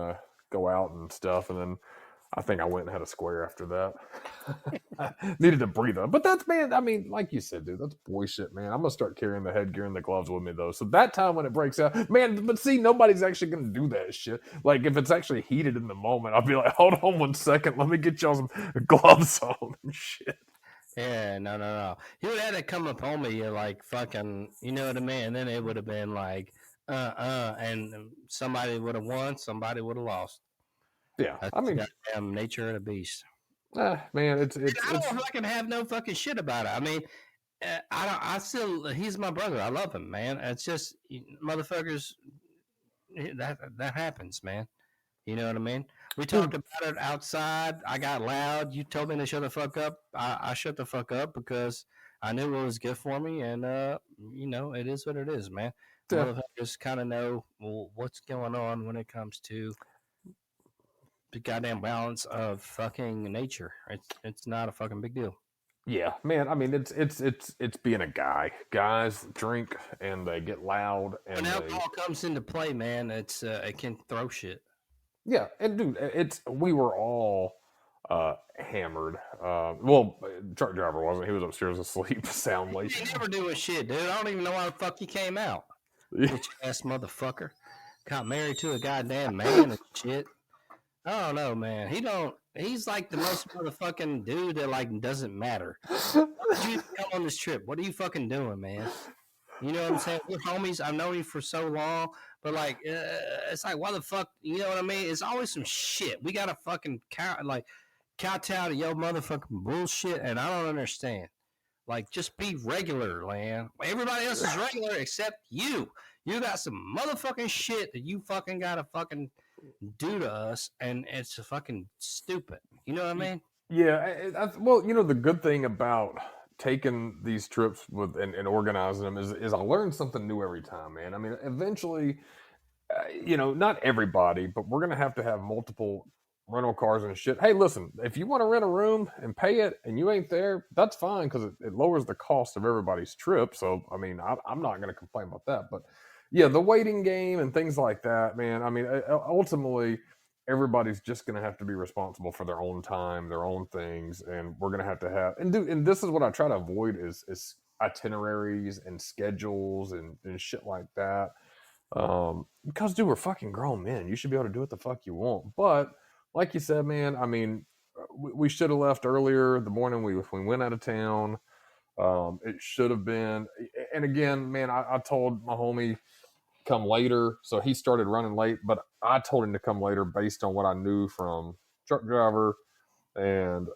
go out and stuff, and then I think I went and had a square after that. Needed to breathe up. But that's, man, I mean, like you said, dude, that's boy shit, man. I'm going to start carrying the headgear and the gloves with me, though. So that time when it breaks out, man, but see, nobody's actually going to do that shit. Like, if it's actually heated in the moment, I'll be like, hold on 1 second. Let me get y'all some gloves on and shit. Yeah, no. He would have to come up on me like fucking, you know what I mean? And then it would have been like, and somebody would have won, somebody would have lost. Yeah, that's I mean, goddamn nature of the beast. Man, it's. I don't fucking have no fucking shit about it. I mean, he's my brother. I love him, man. It's just motherfuckers. That happens, man. You know what I mean? We talked about it outside. I got loud. You told me to shut the fuck up. I shut the fuck up because I knew it was good for me, and you know, it is what it is, man. Motherfuckers kind of know what's going on when it comes to the goddamn balance of fucking nature. It's not a fucking big deal. Yeah, man. I mean, it's being a guy. Guys drink and they get loud When and they alcohol comes into play, man, it can throw shit. yeah. And dude, we were all hammered. Well, truck driver wasn't. He was upstairs asleep soundly. You ain't never doing shit, dude. I don't even know why the fuck you came out. Bitch ass motherfucker. Got married to a goddamn man and shit. I don't know, man. He's like the most motherfucking dude that like doesn't matter. Why did you come on this trip? What are you fucking doing, man? You know what I'm saying? We're homies. I've known you for so long, but like, it's like, why the fuck? You know what I mean? It's always some shit. We gotta fucking kowtow to your motherfucking bullshit, and I don't understand. Like, just be regular, man. Everybody else is regular except you. You got some motherfucking shit that you fucking gotta fucking do to us, and it's fucking stupid. You know what I mean? Yeah. Well, you know, the good thing about taking these trips with and organizing them is I learn something new every time, man. I mean, eventually, you know, not everybody, but we're gonna have to have multiple rental cars and shit. Hey, listen, if you want to rent a room and pay it and you ain't there, that's fine because it lowers the cost of everybody's trip. So, I mean, I'm not gonna complain about that. But yeah, the waiting game and things like that, man. I mean, ultimately, everybody's just gonna have to be responsible for their own time, their own things, and we're gonna have to have and this is what I try to avoid is itineraries and schedules and shit like that because dude, we're fucking grown men. You should be able to do what the fuck you want. But like you said, man, I mean, we should have left earlier the morning we went out of town. It should have been. And again, man, I told my homie come later, so he started running late. But I told him to come later based on what I knew from truck driver, and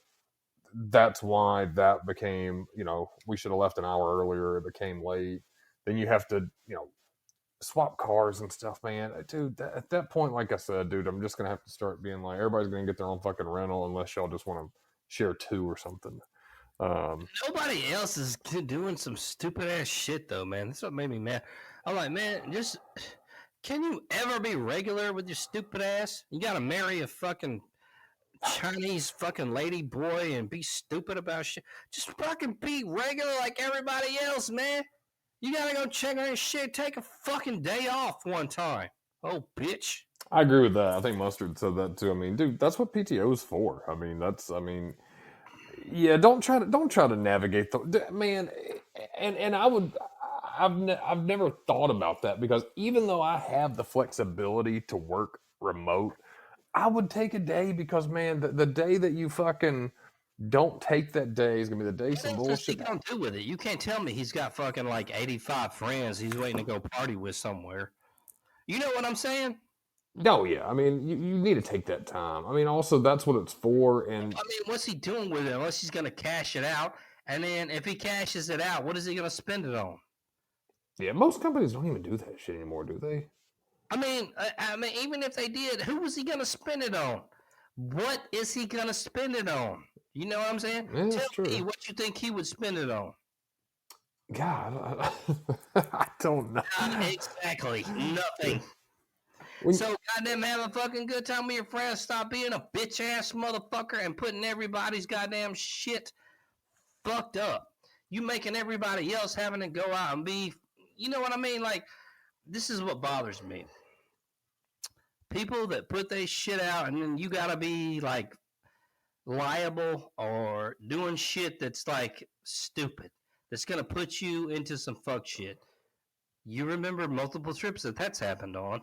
that's why that became. You know, we should have left an hour earlier. It became late. Then you have to, you know, swap cars and stuff, man. Dude, at that point, like I said, dude, I'm just gonna have to start being like, everybody's gonna get their own fucking rental unless y'all just want to share two or something. Nobody else is doing some stupid ass shit though, man. That's what made me mad. I'm like, man, just can you ever be regular with your stupid ass? You gotta marry a fucking Chinese fucking lady boy and be stupid about shit. Just fucking be regular like everybody else, man. You gotta go check on your shit. Take a fucking day off one time. Oh, bitch. I agree with that. I think Mustard said that too. I mean, dude, that's what PTO is for. Yeah, don't try to navigate the man. And I've never thought about that because even though I have the flexibility to work remote, I would take a day because man, the day that you fucking don't take that day is gonna be the day some bullshit. What else do with it? You can't tell me he's got fucking like 85 friends he's waiting to go party with somewhere. You know what I'm saying? No, yeah. I mean, you need to take that time. I mean, also that's what it's for. And I mean, what's he doing with it unless he's going to cash it out? And then if he cashes it out, what is he going to spend it on? yeah, most companies don't even do that shit anymore, do they? I mean, even if they did, who was he going to spend it on? What is he going to spend it on? You know what I'm saying? Yeah, that's Tell true. me what you think he would spend it on. God, I don't know. Exactly. Nothing. So goddamn have a fucking good time with your friends. Stop being a bitch ass motherfucker and putting everybody's goddamn shit fucked up. You making everybody else having to go out and be, you know what I mean? Like, this is what bothers me. People that put their shit out and then you gotta be like liable or doing shit that's like stupid. That's gonna put you into some fuck shit. You remember multiple trips that's happened on.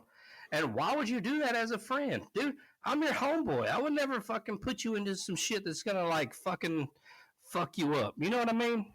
And why would you do that as a friend? Dude, I'm your homeboy. I would never fucking put you into some shit that's gonna like fucking fuck you up. You know what I mean?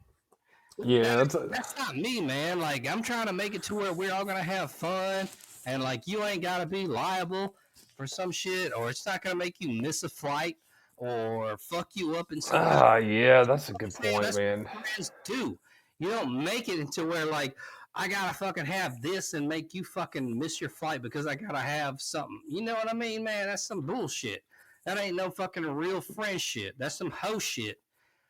Yeah, That's not me, man. Like, I'm trying to make it to where we're all gonna have fun, and like, you ain't gotta be liable for some shit, or it's not gonna make you miss a flight or fuck you up in some. yeah, that's a good point, That's man. what friends do. You don't make it into where like I gotta fucking have this and make you fucking miss your flight because I gotta have something. You know what I mean, man? That's some bullshit. That ain't no fucking real friend shit. That's some hoe shit.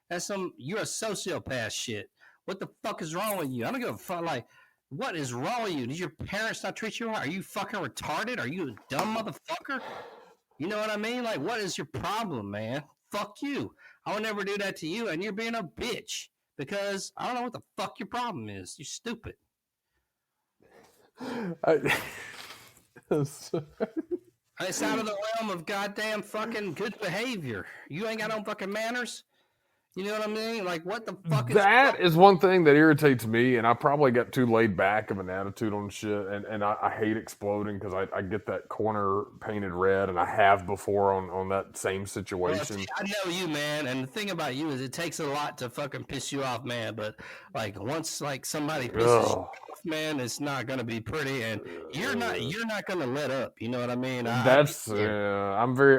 You're a sociopath shit. What the fuck is wrong with you? I don't give a fuck. Like, what is wrong with you? Did your parents not treat you right? Are you fucking retarded? Are you a dumb motherfucker? You know what I mean? Like, what is your problem, man? Fuck you. I would never do that to you, and you're being a bitch because I don't know what the fuck your problem is. You're stupid. It's out of the realm of goddamn fucking good behavior. You ain't got no fucking manners. You know what I mean? Like, what the fuck That is one thing that irritates me, and I probably got too laid back of an attitude on shit, and I hate exploding because I get that corner painted red, and I have before on that same situation. Well, see, I know you, man, and the thing about you is it takes a lot to fucking piss you off, man. But like once like somebody pisses you off, man, it's not gonna be pretty, and you're not gonna let up. You know what I mean? That's I'm very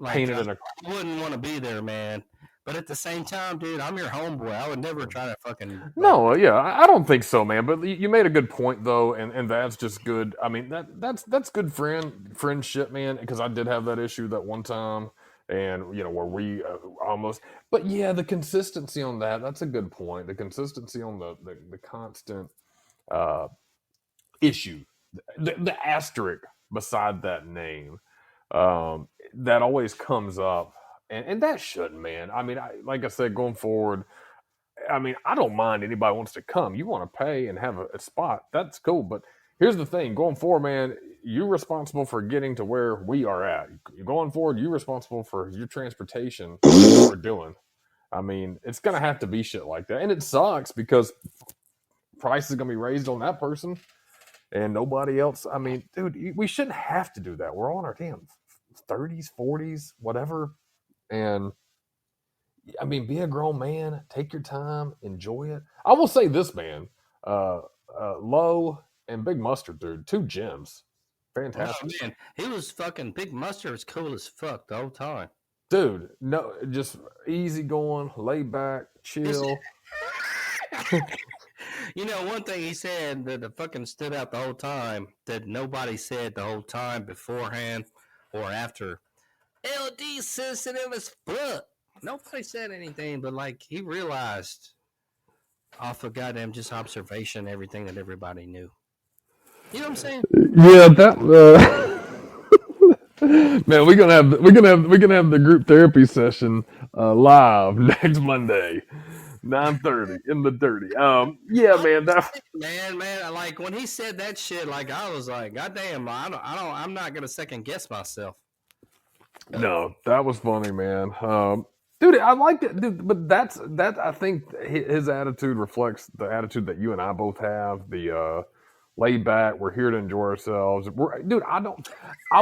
like, painted in a. I wouldn't want to be there, man. But at the same time, dude, I'm your homeboy. I would never try to fucking. No, yeah, I don't think so, man. But you made a good point though, and that's just good. I mean, that's good friendship, man. Because I did have that issue that one time, and where we almost. But yeah, the consistency on that's a good point. The consistency on the constant issue, the asterisk beside that name, that always comes up, and that shouldn't, man. I mean, like I said, going forward. I mean, I don't mind anybody wants to come. You want to pay and have a spot. That's cool. But here's the thing. Going forward, man, you're responsible for getting to where we are at. Going forward, you're responsible for your transportation, what we're doing. I mean, it's going to have to be shit like that. And it sucks because price is going to be raised on that person and nobody else. I mean, dude, we shouldn't have to do that. We're all in our damn 30s, 40s, whatever. And I mean, be a grown man, take your time, enjoy it. I will say this, man. Low and Big Mustard, dude, 2 gems. Fantastic. Oh, man, he was fucking Big Mustard was cool as fuck the whole time. Dude, no, just easy going, laid back, chill. One thing he said that fucking stood out the whole time that nobody said the whole time beforehand or after. LD sensitive as fuck. Nobody said anything, but like he realized off of goddamn just observation everything that everybody knew. You know what I'm saying? Yeah, that man, we're gonna have the group therapy session live next Monday, 9:30 in the dirty. Yeah, man, man, like when he said that shit, like I was like, goddamn, I'm not gonna second guess myself. No, that was funny, man. Dude, I liked it, dude. But that. I think his attitude reflects the attitude that you and I both have. The laid back. We're here to enjoy ourselves. Dude, I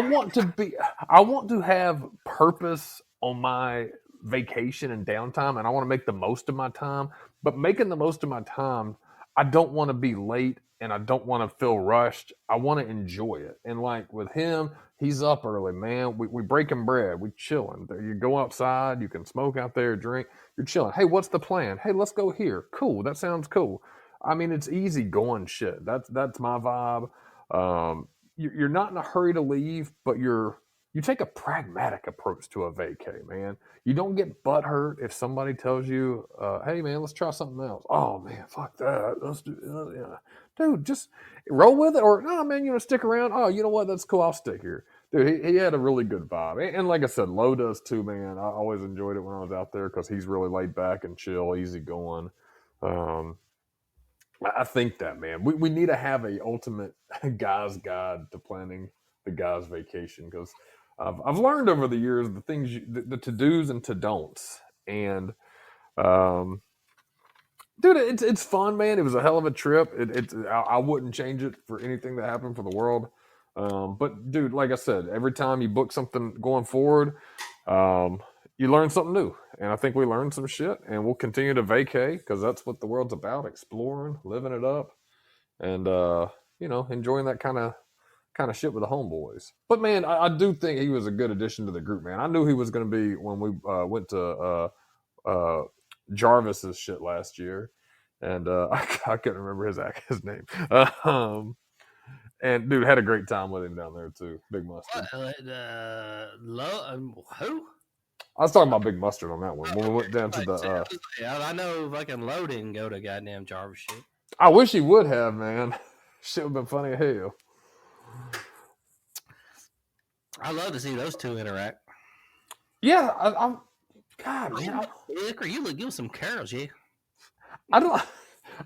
want to have purpose on my vacation and downtime, and I want to make the most of my time. But making the most of my time, I don't want to be late, and I don't want to feel rushed. I want to enjoy it. And like with him, he's up early, man. We breaking bread. We chilling. You go outside. You can smoke out there, drink. You're chilling. Hey, what's the plan? Hey, let's go here. Cool. That sounds cool. I mean, it's easy going shit. That's my vibe. You're not in a hurry to leave, but you take a pragmatic approach to a vacay, man. You don't get butthurt if somebody tells you, hey, man, let's try something else. Oh, man, fuck that. Let's do yeah. Dude, just roll with it. Or, no, man, you want to stick around? Oh, you know what? That's cool. I'll stick here. Dude, he had a really good vibe. And like I said, Lowe does too, man. I always enjoyed it when I was out there because he's really laid back and chill, easy going. I think that, man, we need to have a ultimate guy's guide to planning the guy's vacation because I've learned over the years the things, the to-dos and to-don'ts. And, dude, it's fun, man. It was a hell of a trip. I wouldn't change it for anything that happened for the world. But, dude, like I said, every time you book something going forward, you learn something new. And I think we learned some shit. And we'll continue to vacay because that's what the world's about, exploring, living it up, and, enjoying that kind of shit with the homeboys. But man, I do think he was a good addition to the group, man. I knew he was going to be when we went to Jarvis's shit last year, and I couldn't remember his name. And dude, had a great time with him down there too. Big Mustard. Who? I was talking about Big Mustard on that one when we went down to the. I know fucking Lowe didn't go to goddamn Jarvis shit. I wish he would have, man. Shit would have been funny as hell. I love to see those two interact. Yeah, God, man, You look give some curls, yeah. I don't.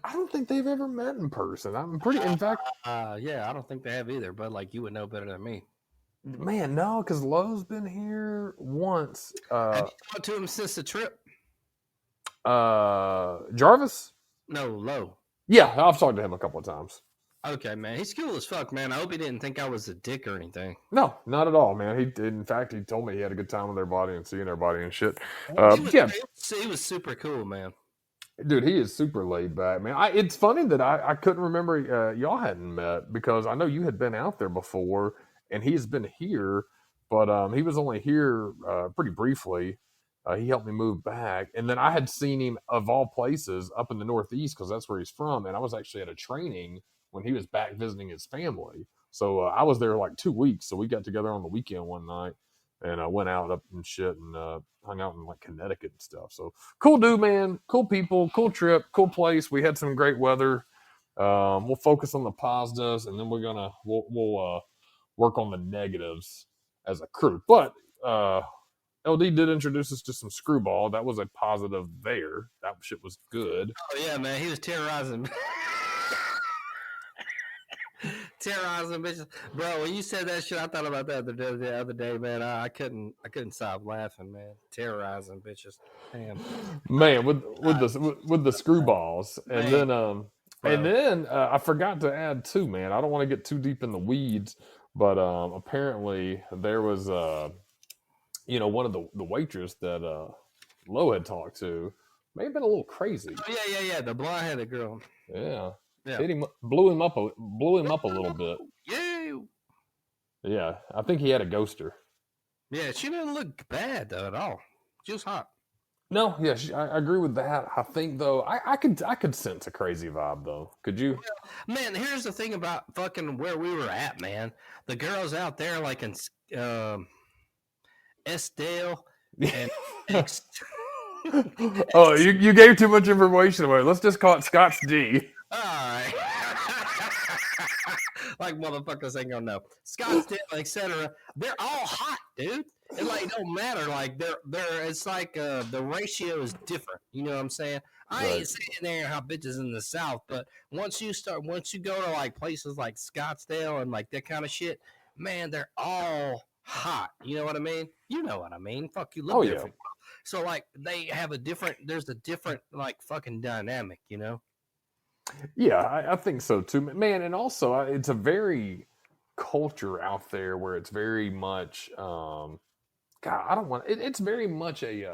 I don't think they've ever met in person. I'm pretty. In fact, Yeah, I don't think they have either. But like, you would know better than me. man, no, because Lowe's been here once. Have you talked to him since the trip? Jarvis. No, Low. Yeah, I've talked to him a couple of times. Okay, man. He's cool as fuck, man. I hope he didn't think I was a dick or anything. No, not at all, man. He did. In fact, he told me he had a good time with their body and seeing their body and shit. He was super cool, man. Dude, he is super laid back, man. It's funny that I couldn't remember y'all hadn't met because I know you had been out there before and he's been here, but he was only here pretty briefly. He helped me move back, and then I had seen him of all places up in the Northeast because that's where he's from, and I was actually at a training when he was back visiting his family. So I was there like 2 weeks, so we got together on the weekend one night and I went out up and shit and hung out in like Connecticut and stuff. So cool dude, man. Cool people, cool trip, cool place. We had some great weather. We'll focus on the positives, and then we'll work on the negatives as a crew. But LD did introduce us to some screwball. That was a positive there. That shit was good. Oh yeah, man. He was terrorizing. Terrorizing bitches, bro. When you said that shit, I thought about that the other day, man. I couldn't stop laughing, man. Terrorizing bitches, damn, man. With the screwballs, and man. then I forgot to add too, man. I don't want to get too deep in the weeds, but apparently there was one of the waitress that Lo had talked to may have been a little crazy. Oh, yeah. The blonde-headed girl. Yeah. Yeah. Hit him, blew him up a little bit. Yeah, I think he had a ghoster. Yeah, she didn't look bad though at all. She was hot. No, yeah, I agree with that. I think though, I could sense a crazy vibe though. Could you? Man, here's the thing about fucking where we were at, man. The girls out there, like in Estelle and. Oh, you gave too much information away. Let's just call it Scott's D. All right. Like motherfuckers ain't gonna know. Scottsdale, etc. They're all hot, dude. It like don't matter. Like they're it's like the ratio is different. You know what I'm saying? I ain't saying there how bitches in the South, but once you go to like places like Scottsdale and like that kind of shit, man, they're all hot. You know what I mean? You know what I mean? Fuck, you live there for a while. So like they have there's a different like fucking dynamic, you know? Yeah, I think so too, man. And also, it's a very culture out there where it's very much, God, I don't want it's very much a,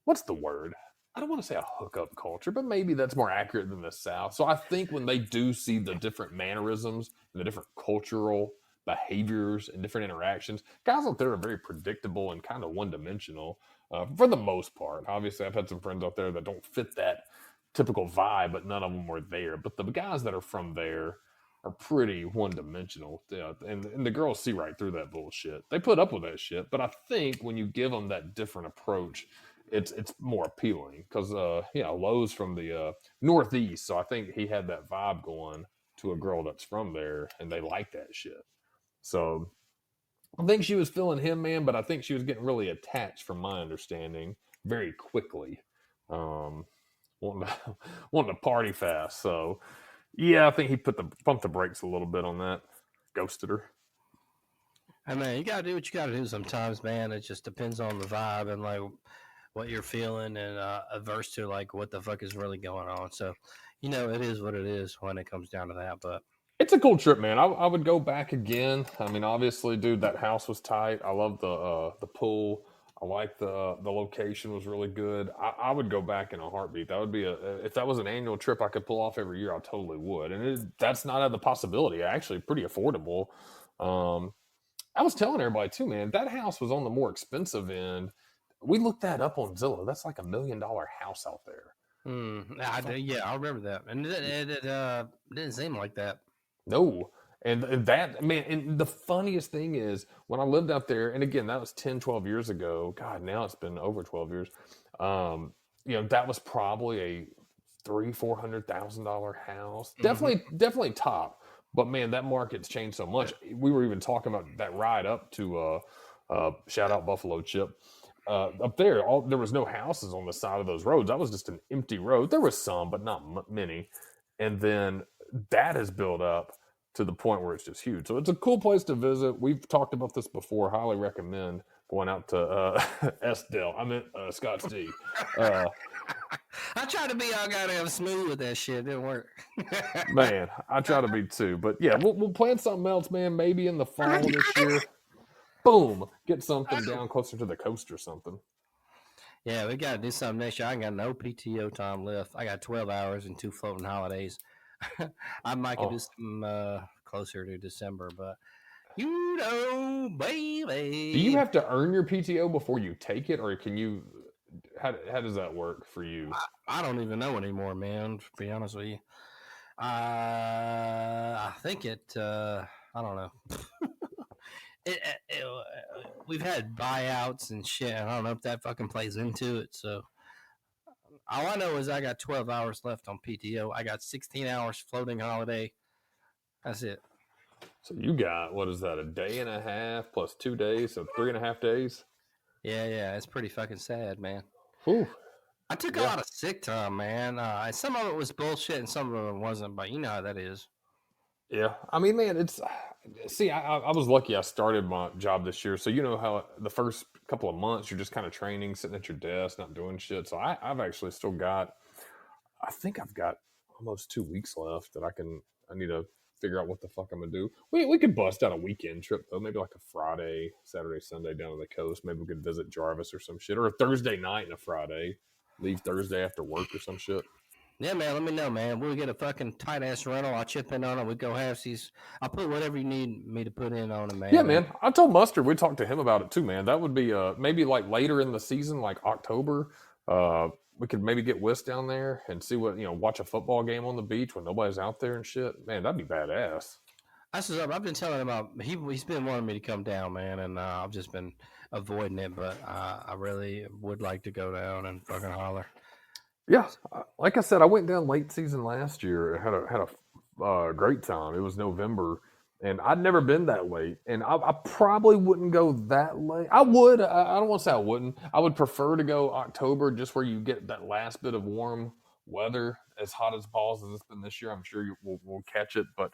what's the word? I don't want to say a hookup culture, but maybe that's more accurate than the South. So I think when they do see the different mannerisms and the different cultural behaviors and different interactions, guys out there are very predictable and kind of one-dimensional for the most part. Obviously, I've had some friends out there that don't fit that typical vibe, but none of them were there. But the guys that are from there are pretty one-dimensional, and the girls see right through that bullshit. They put up with that shit, but I think when you give them that different approach, it's more appealing because Lowe's from the Northeast, so I think he had that vibe going to a girl that's from there, and they like that shit. So I think she was feeling him, man, but I think she was getting really attached, from my understanding, very quickly. Wanting to party fast. So, yeah, I think he pumped the brakes a little bit on that. Ghosted her. I mean, you gotta do what you gotta do sometimes, man. It just depends on the vibe and like what you're feeling and averse to like what the fuck is really going on. So, it is what it is when it comes down to that. But it's a cool trip, man. I would go back again. I mean, obviously, dude, that house was tight. I love the pool. I like the location was really good. I would go back in a heartbeat. That would be if that was an annual trip I could pull off every year, I totally would. And that's not out of the possibility. Actually, pretty affordable. I was telling everybody too, man, that house was on the more expensive end. We looked that up on Zillow. That's like $1 million house out there. I remember that. And it didn't seem like that. No. And that, man, and the funniest thing is when I lived out there, and again, that was 10, 12 years ago. God, now it's been over 12 years. That was probably a $300,000-$400,000 house. Mm-hmm. Definitely top. But man, that market's changed so much. We were even talking about that ride up to shout out Buffalo Chip. up there, there was no houses on the side of those roads. That was just an empty road. There was some, but not many. And then that has built up to the point where it's just huge. So it's a cool place to visit. We've talked about this before. Highly recommend going out to Estelle. I meant Scottsdale. I tried to be all goddamn smooth with that shit. It didn't work. Man, I try to be too. But yeah, we'll plan something else, man. Maybe in the fall this year. Boom. Get something down closer to the coast or something. Yeah, we got to do something next year. I ain't got no PTO time left. I got 12 hours and 2 floating holidays. I might could do something closer to December, but you know, baby. Do you have to earn your PTO before you take it, or can you? How does that work for you? I don't even know anymore, man. To be honest with you, I think it. I don't know. We've had buyouts and shit. I don't know if that fucking plays into it. So all I know is I got 12 hours left on PTO. I got 16 hours floating holiday. That's it. So you got, what is that, a day and a half plus 2 days, so 3.5 days? Yeah, it's pretty fucking sad, man. Whew. I took a lot of sick time, man. Some of it was bullshit and some of it wasn't, but you know how that is. Yeah, I mean, man, I was lucky I started my job this year, so you know how the first couple of months you're just kind of training, sitting at your desk, not doing shit. So I've actually still got, I think I've got almost 2 weeks left that I need to figure out what the fuck I'm gonna do. We could bust out a weekend trip though, maybe like a Friday, Saturday, Sunday down to the coast. Maybe we could visit Jarvis or some shit, or a Thursday night and a Friday. Leave Thursday after work or some shit. Yeah, man, let me know, man. We'll get a fucking tight-ass rental. I'll chip in on it. We go halfsies. I'll put whatever you need me to put in on it, man. Yeah, man. I told Mustard, we talked to him about it too, man. That would be maybe like later in the season, like October. We could maybe get Whis down there and see watch a football game on the beach when nobody's out there and shit. Man, that'd be badass. That's what's up. I've been telling him about. He's been wanting me to come down, man, and I've just been avoiding it. But I really would like to go down and fucking holler. Yeah, like I said, I went down late season last year. Had a great time. It was November, and I'd never been that late. And I probably wouldn't go that late. I would. I don't want to say I wouldn't. I would prefer to go October, just where you get that last bit of warm weather. As hot as balls as it's been this year, I'm sure we'll catch it. But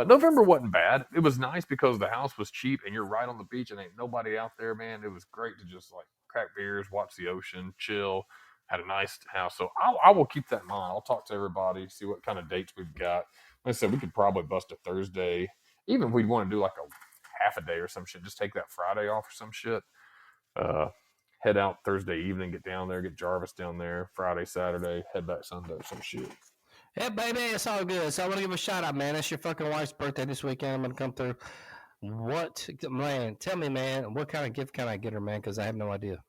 November wasn't bad. It was nice because the house was cheap, and you're right on the beach, and ain't nobody out there, man. It was great to just like crack beers, watch the ocean, chill. Had a nice house. So I will keep that in mind. I'll talk to everybody, see what kind of dates we've got. Like I said, we could probably bust a Thursday. Even if we'd want to do like a half a day or some shit, just take that Friday off or some shit. Head out Thursday evening, get down there, get Jarvis down there, Friday, Saturday, head back Sunday or some shit. Yeah, baby, it's all good. So I want to give a shout out, man. It's your fucking wife's birthday this weekend. I'm going to come through. Tell me, man, what kind of gift can I get her, man? Because I have no idea.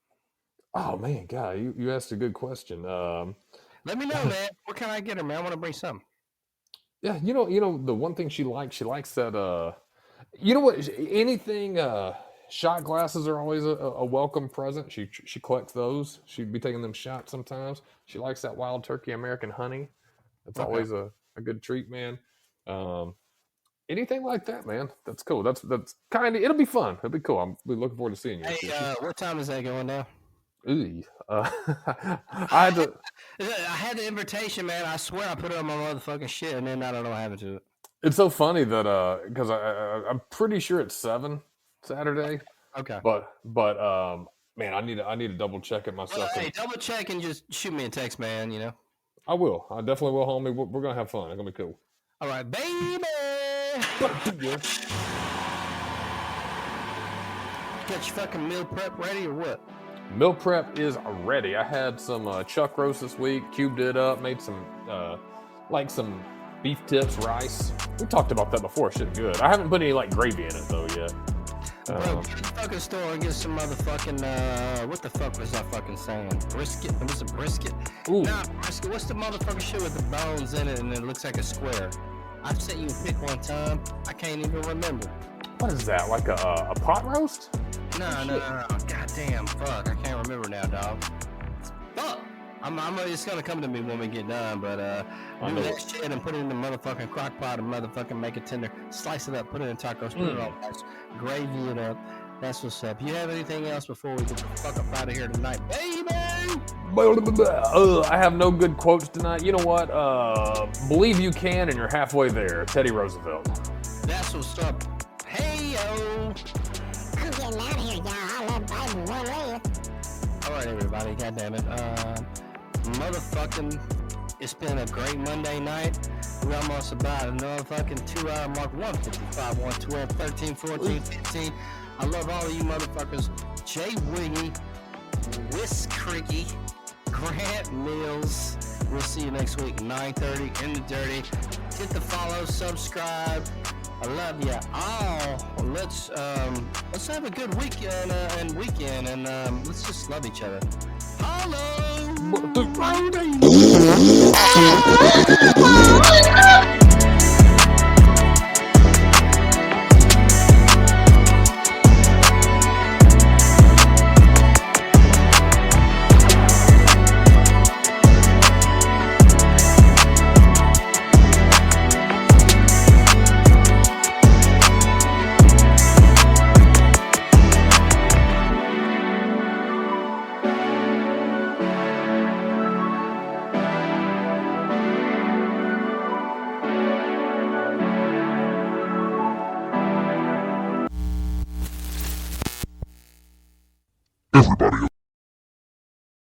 Oh man, God, you asked a good question. Let me know, man. What can I get her, man? I want to bring something. Yeah, you know the one thing she likes that. You know what? Anything. Shot glasses are always a welcome present. She collects those. She'd be taking them shots sometimes. She likes that wild turkey American honey. That's always a good treat, man. Anything like that, man. That's cool. That's kind of. It'll be fun. It'll be cool. I'm looking forward to seeing you. Hey, what time is that going now? I had the invitation, man. I swear I put it on my motherfucking shit, and then I don't know what happened to it. It's so funny that because I'm pretty sure it's 7 Saturday. Okay. But man, I need to double check it myself. Hey, double check and just shoot me a text, man. You know. I will. I definitely will, homie. We're gonna have fun. It's gonna be cool. All right, baby. Got your fucking meal prep ready or what? Meal prep is ready. I had some chuck roast this week, cubed it up, made some some beef tips, rice. We talked about that before. Shit good. I haven't put any gravy in it though yet. Bro, go to the fucking store and get some motherfucking what the fuck was I fucking saying? Brisket? It was a brisket. Ooh. Nah, brisket. What's the motherfucking shit with the bones in it and it looks like a square? I've sent you a pic one time. I can't even remember. What is that? Like a pot roast? No. God damn, fuck. I can't remember now, dog. Fuck. It's gonna come to me when we get done, but do that shit and put it in the motherfucking crock pot and motherfucking make it tender. Slice it up, put it in tacos, put it on rice, gravy it up, That's what's up. You have anything else before we get the fuck up out of here tonight, baby? I have no good quotes tonight. You know what? Believe you can, and you're halfway there. Teddy Roosevelt. That's what's up. Hey yo. I'm getting out of here, y'all. I love Biden one way. All right, everybody. God damn it. Motherfucking. It's been a great Monday night. We're almost about another fucking 2 hour mark. 155, 112, 13, 14, 15. I love all of you motherfuckers. Jay Wiggy, Whis Cricky, Grant Mills. We'll see you next week, 9:30 in the dirty. Hit the follow, subscribe. I love you all. Let's have a good weekend and let's just love each other. Hello. Everybody